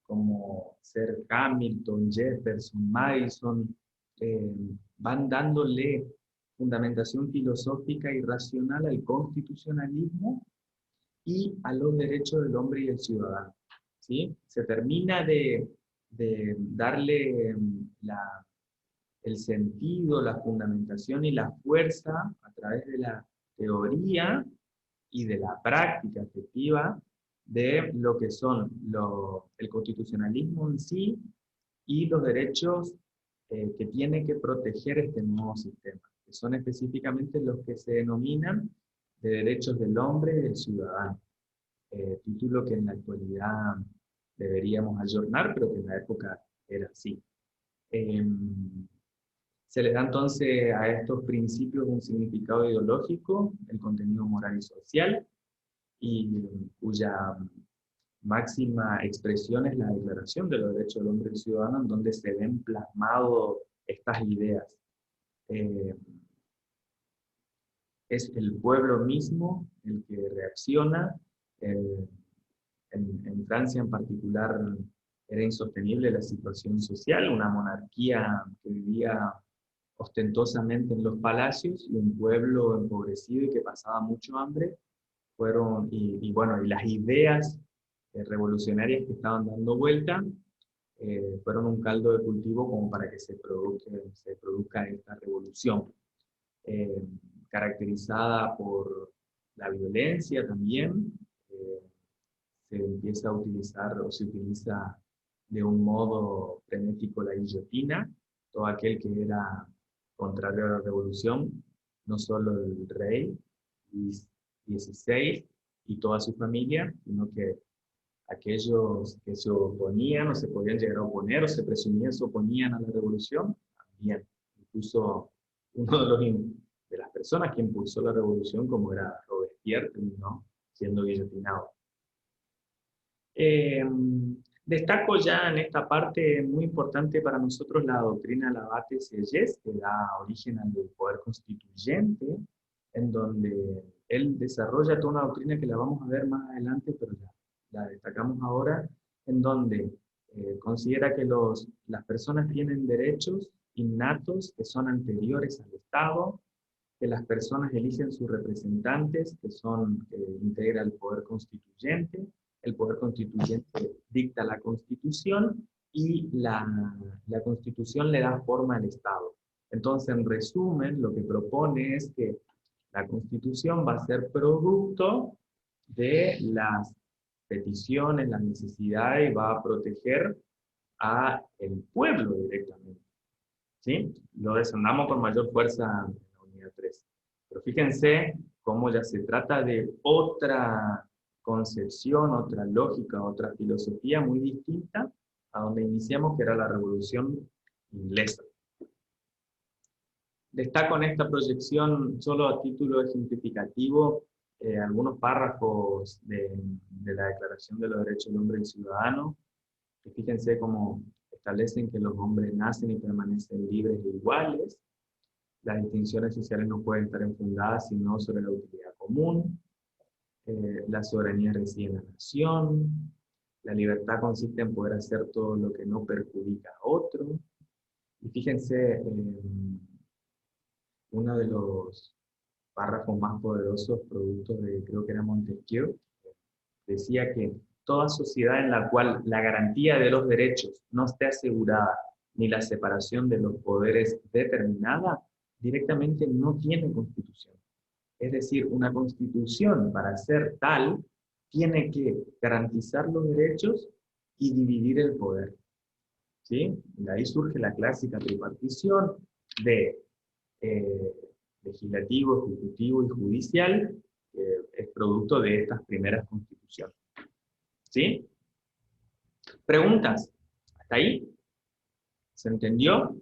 como Sir Hamilton, Jefferson, Madison, eh, van dándole fundamentación filosófica y racional al constitucionalismo y a los derechos del hombre y del ciudadano. ¿Sí? Se termina de darle el sentido, la fundamentación y la fuerza a través de la teoría y de la práctica efectiva de lo que son el constitucionalismo en sí y los derechos que tiene que proteger este nuevo sistema, que son específicamente los que se denominan de derechos del hombre y del ciudadano. Título que en la actualidad deberíamos ayornar, pero que en la época era así. Se le da entonces a estos principios un significado ideológico, el contenido moral y social, y cuya máxima expresión es la Declaración de los Derechos del Hombre y del Ciudadano, en donde se ven plasmadas estas ideas. Es el pueblo mismo el que reacciona. En Francia en particular era insostenible la situación social, una monarquía que vivía ostentosamente en los palacios y un pueblo empobrecido y que pasaba mucho hambre, y las ideas revolucionarias que estaban dando vuelta fueron un caldo de cultivo como para que se produzca esta revolución, caracterizada por la violencia también. Se empieza a utilizar o se utiliza de un modo frenético la guillotina. Todo aquel que era contrario a la revolución, no solo el rey Luis XVI y toda su familia, sino que aquellos que se oponían o se podían llegar a oponer o se presumían se oponían a la revolución, también. Incluso uno de las personas que impulsó la revolución, como era Robespierre, terminó siendo guillotinado. Destaco ya en esta parte muy importante para nosotros la doctrina Lavater-Sieyès, que da origen al poder constituyente, en donde él desarrolla toda una doctrina que la vamos a ver más adelante, pero ya la destacamos ahora, en donde considera que las personas tienen derechos innatos que son anteriores al Estado, que las personas eligen sus representantes, que integra el poder constituyente. El poder constituyente dicta la Constitución y la Constitución le da forma al Estado. Entonces, en resumen, lo que propone es que la Constitución va a ser producto de las peticiones, las necesidades, y va a proteger a el pueblo directamente. ¿Sí? Lo desandamos con mayor fuerza en la unidad 3. Pero fíjense cómo ya se trata de otra concepción, otra lógica, otra filosofía muy distinta a donde iniciamos, que era la Revolución Inglesa. Destaco en esta proyección, solo a título ejemplificativo, algunos párrafos de la Declaración de los Derechos del Hombre y Ciudadano, que fíjense cómo establecen que los hombres nacen y permanecen libres e iguales. Las distinciones sociales no pueden estar enfundadas sino sobre la utilidad común. La soberanía reside en la nación. La libertad consiste en poder hacer todo lo que no perjudica a otro. Y fíjense, uno de los párrafos más poderosos, producto de, creo que era Montesquieu, decía que toda sociedad en la cual la garantía de los derechos no esté asegurada ni la separación de los poderes determinada, directamente no tiene constitución. Es decir, una constitución, para ser tal, tiene que garantizar los derechos y dividir el poder. ¿Sí? De ahí surge la clásica tripartición de legislativo, ejecutivo y judicial, es producto de estas primeras constituciones. ¿Sí? ¿Preguntas? ¿Hasta ahí? ¿Se entendió?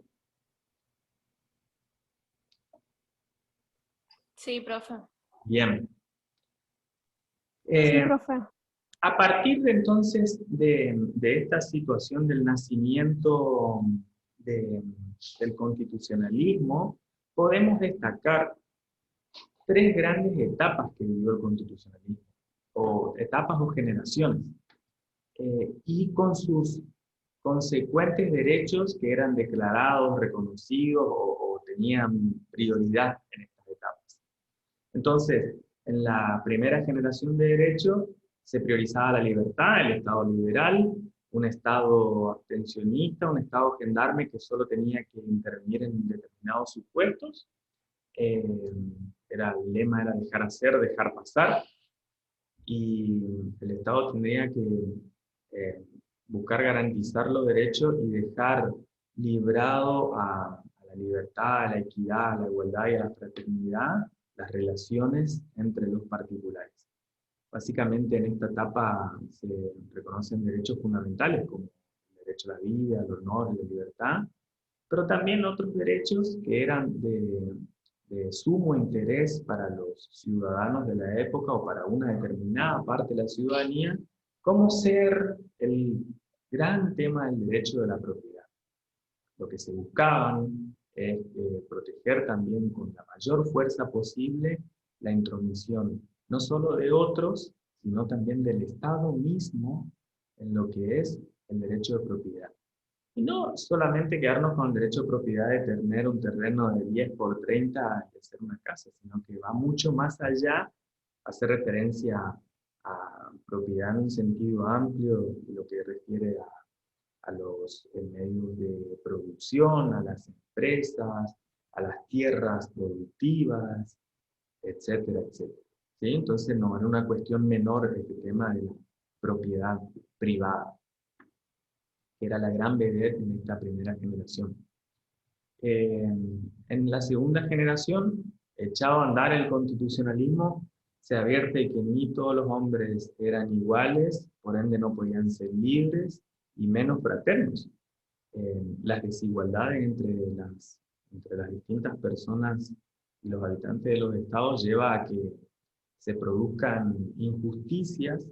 Sí, profe. Bien. Sí, profe. A partir de entonces de esta situación del nacimiento del constitucionalismo, podemos destacar tres grandes etapas que vivió el constitucionalismo, o etapas o generaciones, y con sus consecuentes derechos que eran declarados, reconocidos o tenían prioridad en estas etapas. Entonces, en la primera generación de derechos se priorizaba la libertad, el Estado liberal, un Estado abstencionista, un Estado gendarme que solo tenía que intervenir en determinados supuestos. El lema era dejar hacer, dejar pasar, y el Estado tendría que buscar garantizar los derechos y dejar librado a la libertad, a la equidad, a la igualdad y a la fraternidad las relaciones entre los particulares. Básicamente en esta etapa se reconocen derechos fundamentales como el derecho a la vida, al honor, la libertad, pero también otros derechos que eran de sumo interés para los ciudadanos de la época o para una determinada parte de la ciudadanía, como ser el gran tema del derecho de la propiedad. Lo que se buscaban es proteger también con la mayor fuerza posible la intromisión, no solo de otros, sino también del Estado mismo en lo que es el derecho de propiedad. Y no solamente quedarnos con el derecho de propiedad de tener un terreno de 10 por 30 y hacer una casa, sino que va mucho más allá, hace referencia a propiedad en un sentido amplio, lo que refiere a los medios de producción, a las empresas, a las tierras productivas, etcétera, etcétera. ¿Sí? Entonces no era una cuestión menor este tema de la propiedad privada, que era la gran vedette en esta primera generación. En la segunda generación, echado a andar el constitucionalismo, se advierte que ni todos los hombres eran iguales, por ende no podían ser libres y menos fraternos. Las desigualdades entre las distintas personas y los habitantes de los estados lleva a que se produzcan injusticias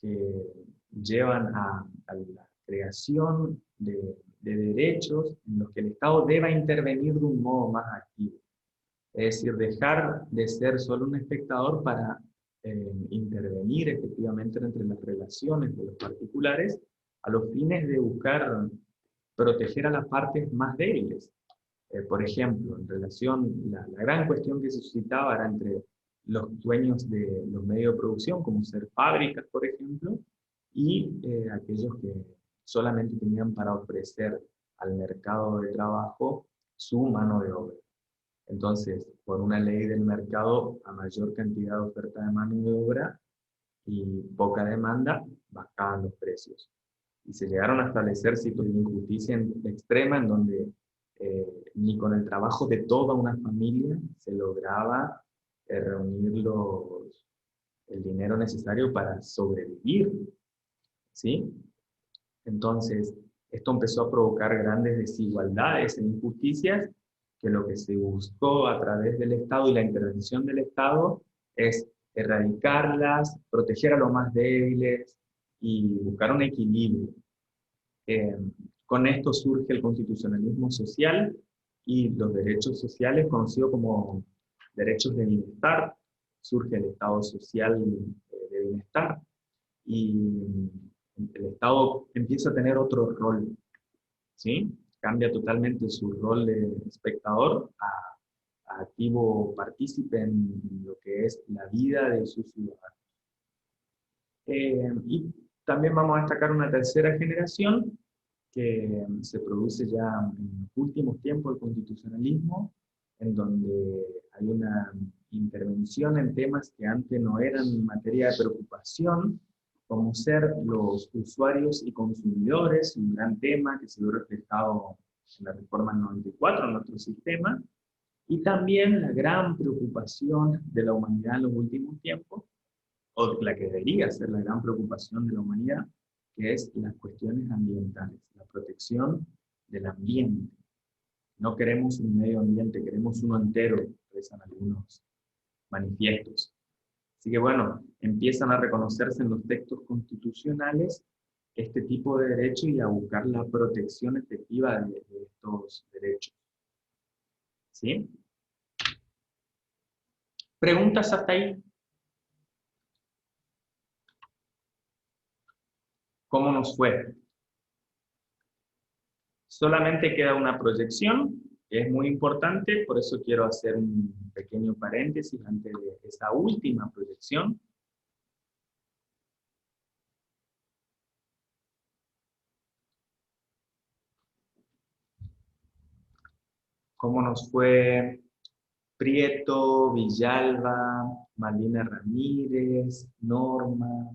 que llevan a la creación de derechos en los que el Estado deba intervenir de un modo más activo. Es decir, dejar de ser solo un espectador para intervenir efectivamente entre las relaciones de los particulares a los fines de buscar proteger a las partes más débiles. Por ejemplo, en relación, la gran cuestión que se suscitaba era entre los dueños de los medios de producción, como ser fábricas, por ejemplo, y aquellos que solamente tenían para ofrecer al mercado de trabajo su mano de obra. Entonces, por una ley del mercado, a mayor cantidad de oferta de mano de obra y poca demanda, bajaban los precios. y se llegaron a establecer situaciones de injusticia extrema en donde ni con el trabajo de toda una familia se lograba reunir el dinero necesario para sobrevivir, ¿sí? Entonces, esto empezó a provocar grandes desigualdades e injusticias, que lo que se buscó a través del Estado y la intervención del Estado es erradicarlas, proteger a los más débiles y buscar un equilibrio. Con esto surge el constitucionalismo social y los derechos sociales conocidos como derechos de bienestar. Surge el Estado social de bienestar y el Estado empieza a tener otro rol, ¿sí? Cambia totalmente su rol de espectador a activo partícipe en lo que es la vida de sus ciudadanos. Y también vamos a destacar una tercera generación que se produce ya en los últimos tiempos del constitucionalismo, en donde hay una intervención en temas que antes no eran materia de preocupación, como ser los usuarios y consumidores, un gran tema que se vio reflejado en la reforma del 94 en nuestro sistema, y también la gran preocupación de la humanidad en los últimos tiempos, o la que debería ser la gran preocupación de la humanidad, que es las cuestiones ambientales, la protección del ambiente. No queremos un medio ambiente, queremos uno entero, expresan algunos manifiestos. Así que bueno, empiezan a reconocerse en los textos constitucionales este tipo de derechos y a buscar la protección efectiva de estos derechos. ¿Sí? ¿Preguntas hasta ahí? ¿Cómo nos fue? Solamente queda una proyección, que es muy importante, por eso quiero hacer un pequeño paréntesis antes de esa última proyección. ¿Cómo nos fue Prieto, Villalba, Malvina Ramírez, Norma,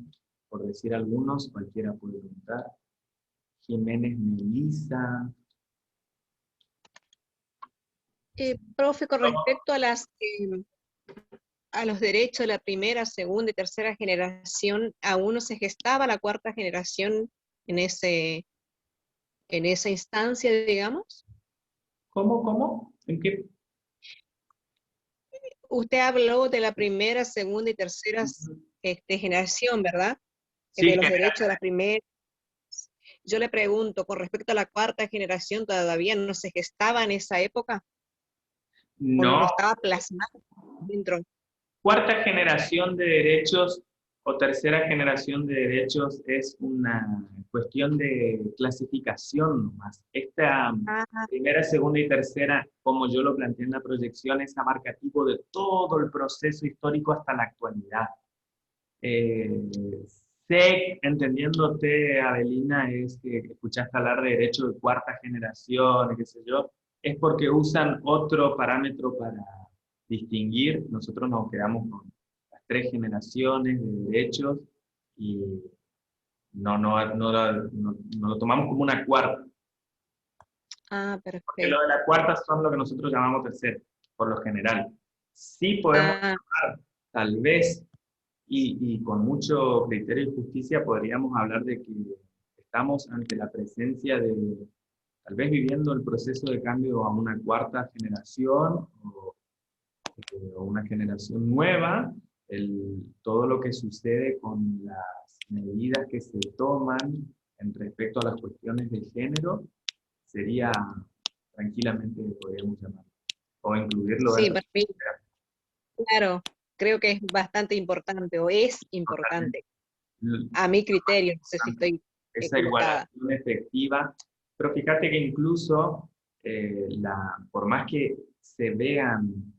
por decir algunos, cualquiera puede preguntar? Jiménez Melisa. Profe, con respecto a a los derechos de la primera, segunda y tercera generación, ¿aún no se gestaba la cuarta generación en esa instancia, digamos? ¿Cómo? ¿En qué? Usted habló de la primera, segunda y tercera generación, ¿verdad? Sí, De los derechos de la primera. Yo le pregunto, con respecto a la cuarta generación, ¿todavía no se gestaba en esa época? ¿O no no. estaba plasmado dentro? Cuarta generación de derechos o tercera generación de derechos es una cuestión de clasificación nomás. Esta primera, segunda y tercera, como yo lo planteé en la proyección, es abarcativo de todo el proceso histórico hasta la actualidad. Sé, entendiéndote, Avelina, es que escuchaste hablar de derecho de cuarta generación, qué sé yo, es porque usan otro parámetro para distinguir. Nosotros nos quedamos con las 3 generaciones de derechos y no lo tomamos como una cuarta. Perfecto. Porque lo de la cuarta son lo que nosotros llamamos tercera, por lo general. Sí podemos hablar, tal vez, y con mucho criterio y justicia podríamos hablar de que estamos ante la presencia de, tal vez viviendo el proceso de cambio a una cuarta generación o una generación nueva, todo lo que sucede con las medidas que se toman en respecto a las cuestiones de género, sería tranquilamente, podríamos llamarlo, o incluirlo Sí, en para mí, claro, creo que es bastante importante, o es importante, a mi criterio, no sé si estoy esa equivocada. igualación efectiva, pero fíjate que incluso, por más que se vean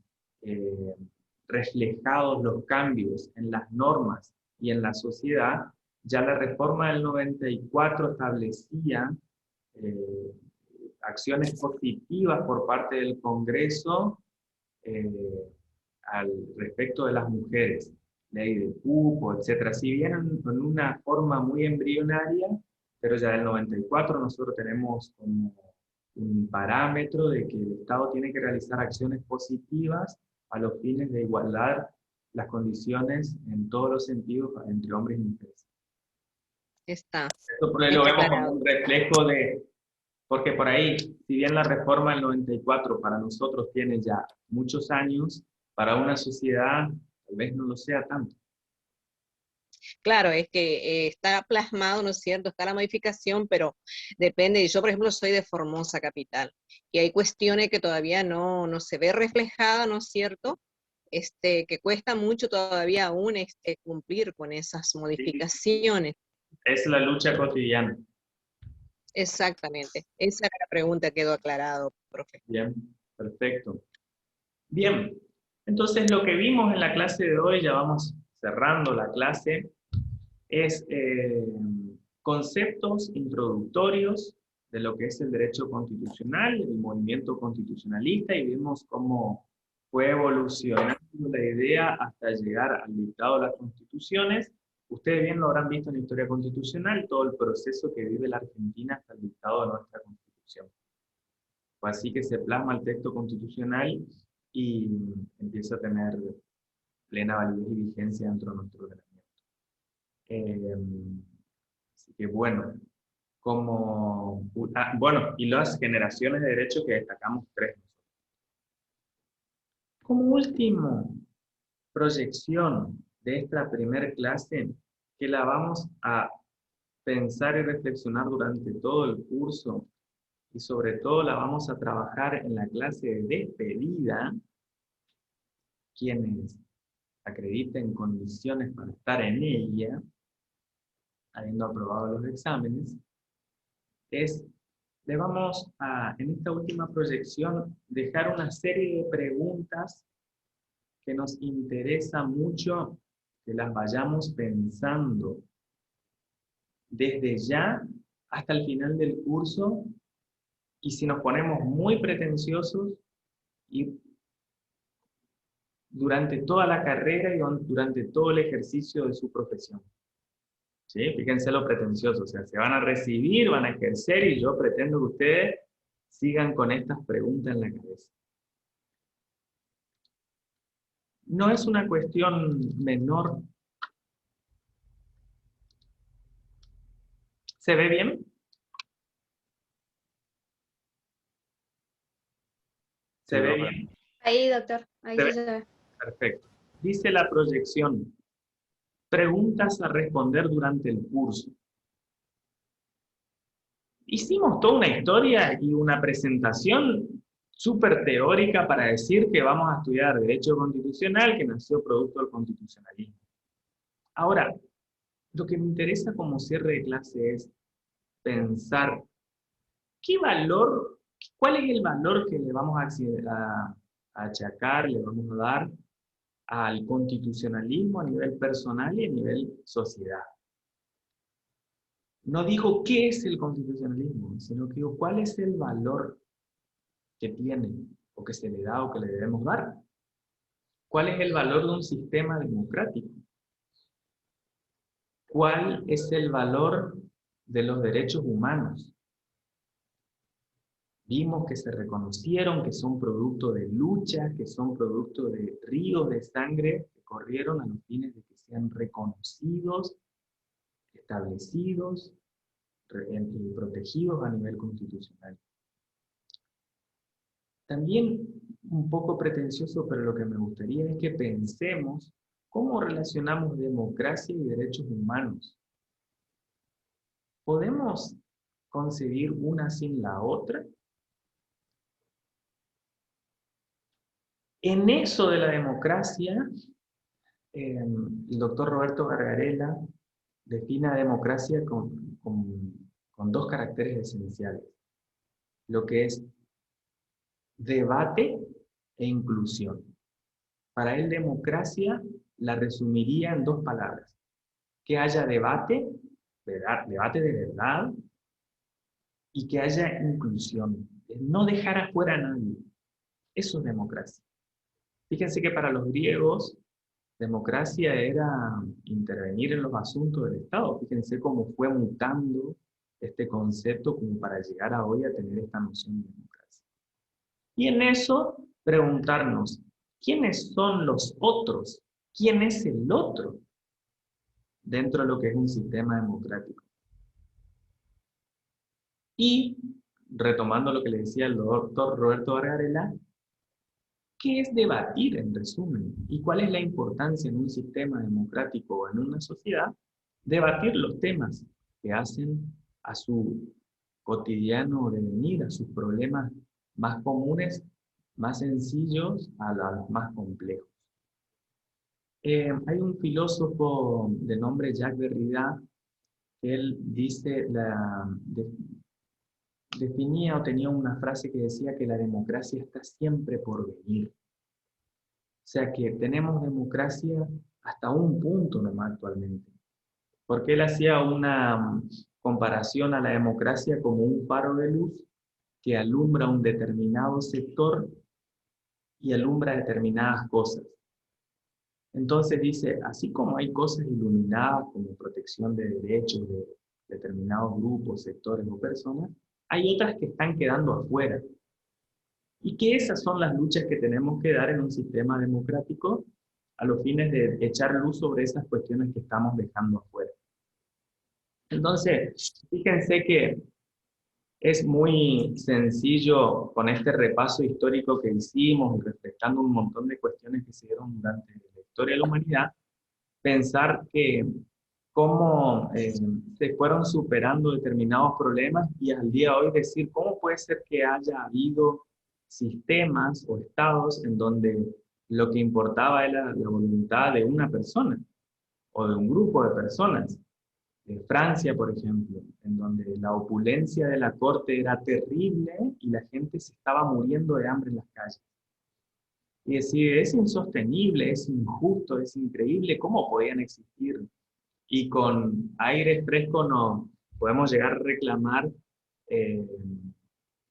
reflejados los cambios en las normas y en la sociedad, ya la reforma del 94 establecía acciones positivas por parte del Congreso al respecto de las mujeres, ley de cupo, etc. Si bien en una forma muy embrionaria, pero ya del 94 nosotros tenemos como un parámetro de que el Estado tiene que realizar acciones positivas a los fines de igualar las condiciones en todos los sentidos entre hombres y mujeres. Está Esto por ahí lo vemos como aclarado. un reflejo de, porque por ahí, si bien la reforma del 94 para nosotros tiene ya muchos años, para una sociedad tal vez no lo sea tanto. Claro, es que está plasmado, ¿no es cierto? Está la modificación, pero depende. Yo, por ejemplo, soy de Formosa capital, y hay cuestiones que todavía no se ve reflejada, ¿no es cierto? Que cuesta mucho todavía aún cumplir con esas modificaciones. Es la lucha cotidiana. Exactamente. Esa era la pregunta, quedó aclarado, profe. Bien, perfecto. Bien, entonces lo que vimos en la clase de hoy, ya vamos cerrando la clase, es conceptos introductorios de lo que es el derecho constitucional, el movimiento constitucionalista, y vimos cómo fue evolucionando la idea hasta llegar al dictado de las constituciones. Ustedes bien lo habrán visto en la historia constitucional, todo el proceso que vive la Argentina hasta el dictado de nuestra Constitución. Fue así que se plasma el texto constitucional y empieza a tener plena validez y vigencia dentro de nuestro ordenamiento. Así que bueno, bueno, y las generaciones de derecho que destacamos tres. Como última proyección de esta primera clase, que la vamos a pensar y reflexionar durante todo el curso, y sobre todo la vamos a trabajar en la clase de despedida, quienes acrediten condiciones para estar en ella, habiendo aprobado los exámenes, le vamos a, en esta última proyección, dejar una serie de preguntas que nos interesa mucho que las vayamos pensando desde ya hasta el final del curso, y si nos ponemos muy pretenciosos, y durante toda la carrera y durante todo el ejercicio de su profesión. ¿Sí? Fíjense lo pretencioso, o sea, se van a recibir, van a ejercer, y yo pretendo que ustedes sigan con estas preguntas en la cabeza. No es una cuestión menor. ¿Se ve bien? ¿Se ve bien? Ahí, doctor, ahí sí se ve. Perfecto. Dice la proyección: preguntas a responder durante el curso. Hicimos toda una historia y una presentación súper teórica para decir que vamos a estudiar Derecho Constitucional, que nació producto del constitucionalismo. Ahora, lo que me interesa como cierre de clase es pensar cuál es el valor que le vamos a achacar, le vamos a dar al constitucionalismo a nivel personal y a nivel sociedad. No digo qué es el constitucionalismo, sino que digo cuál es el valor que tiene, o que se le da, o que le debemos dar. ¿Cuál es el valor de un sistema democrático? ¿Cuál es el valor de los derechos humanos? Vimos que se reconocieron, que son producto de lucha, que son producto de ríos de sangre que corrieron a los fines de que sean reconocidos, establecidos y protegidos a nivel constitucional. También un poco pretencioso, pero lo que me gustaría es que pensemos cómo relacionamos democracia y derechos humanos. ¿Podemos concebir una sin la otra? En eso de la democracia, el doctor Roberto Gargarella define a democracia con dos caracteres esenciales: lo que es debate e inclusión. Para él, democracia la resumiría en dos palabras: que haya debate de verdad, y que haya inclusión, no dejar afuera a nadie. Eso es democracia. Fíjense que para los griegos, democracia era intervenir en los asuntos del Estado. Fíjense cómo fue mutando este concepto como para llegar a hoy a tener esta noción de democracia. Y en eso, preguntarnos, ¿quiénes son los otros? ¿Quién es el otro dentro de lo que es un sistema democrático? Y, retomando lo que le decía el doctor Roberto Vargarela, ¿qué es debatir en resumen? ¿Y cuál es la importancia en un sistema democrático o en una sociedad? Debatir los temas que hacen a su cotidiano devenir, a sus problemas más comunes, más sencillos, a los más complejos. Hay un filósofo de nombre Jacques Derrida que él dice, definía o tenía una frase que decía que la democracia está siempre por venir. O sea que tenemos democracia hasta un punto nomás actualmente. Porque él hacía una comparación a la democracia como un faro de luz que alumbra un determinado sector y alumbra determinadas cosas. Entonces dice, así como hay cosas iluminadas como protección de derechos de determinados grupos, sectores o personas, hay otras que están quedando afuera. Y que esas son las luchas que tenemos que dar en un sistema democrático a los fines de echar luz sobre esas cuestiones que estamos dejando afuera. Entonces, fíjense que es muy sencillo con este repaso histórico que hicimos y respetando un montón de cuestiones que se dieron durante la historia de la humanidad, pensar que cómo se fueron superando determinados problemas y al día de hoy decir cómo puede ser que haya habido sistemas o estados en donde lo que importaba era la voluntad de una persona o de un grupo de personas. Francia, por ejemplo, en donde la opulencia de la corte era terrible y la gente se estaba muriendo de hambre en las calles. Y decir, es insostenible, es injusto, es increíble, ¿cómo podían existir? Y con aire fresco no podemos llegar a reclamar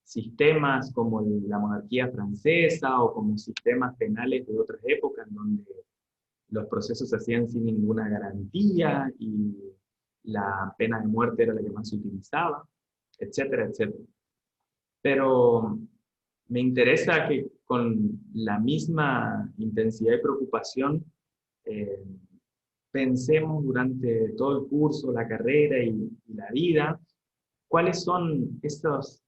sistemas como la monarquía francesa o como sistemas penales de otras épocas donde los procesos se hacían sin ninguna garantía y la pena de muerte era la que más se utilizaba, etcétera, etcétera. Pero me interesa que con la misma intensidad y preocupación pensemos durante todo el curso, la carrera y la vida, cuáles son esos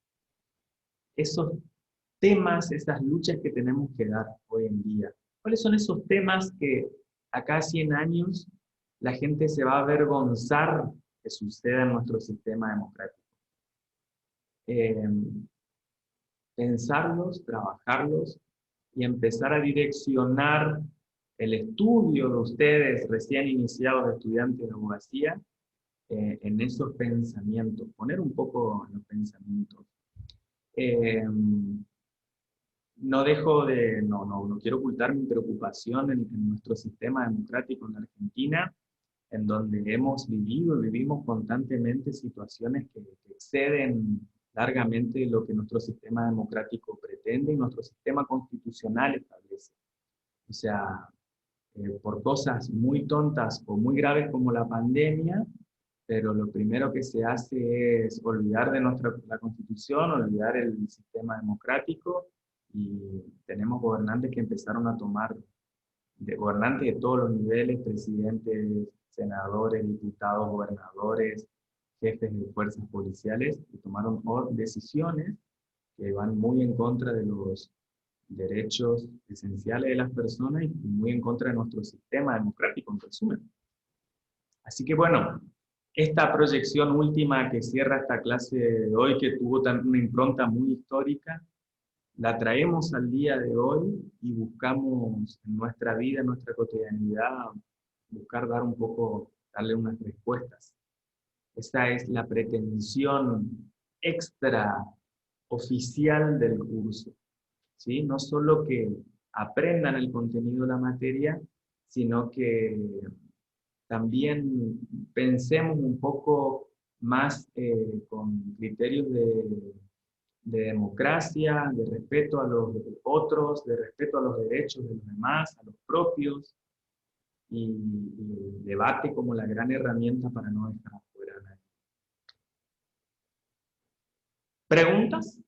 temas, esas luchas que tenemos que dar hoy en día. ¿Cuáles son esos temas que acá a 100 años la gente se va a avergonzar que suceda en nuestro sistema democrático? Pensarlos, trabajarlos y empezar a direccionar el estudio de ustedes recién iniciados estudiantes de abogacía en esos pensamientos, poner un poco en los pensamientos. No quiero ocultar mi preocupación en nuestro sistema democrático en Argentina, en donde hemos vivido y vivimos constantemente situaciones que exceden largamente lo que nuestro sistema democrático pretende y nuestro sistema constitucional establece. O sea, por cosas muy tontas o muy graves como la pandemia, pero lo primero que se hace es olvidar de la Constitución, olvidar el sistema democrático, y tenemos gobernantes que empezaron a tomar, gobernantes de todos los niveles, presidentes, senadores, diputados, gobernadores, jefes de fuerzas policiales, que tomaron decisiones que van muy en contra de los derechos esenciales de las personas y muy en contra de nuestro sistema democrático, en resumen. Así que bueno, esta proyección última que cierra esta clase de hoy, que tuvo también una impronta muy histórica, la traemos al día de hoy y buscamos en nuestra vida, en nuestra cotidianidad, buscar dar un poco, darle unas respuestas. Esa es la pretensión extra oficial del curso, ¿sí? No solo que aprendan el contenido de la materia, sino que también pensemos un poco más con criterios de democracia, de respeto a los otros, de respeto a los derechos de los demás, a los propios, y el debate como la gran herramienta para no dejar afuera a nadie. ¿Preguntas?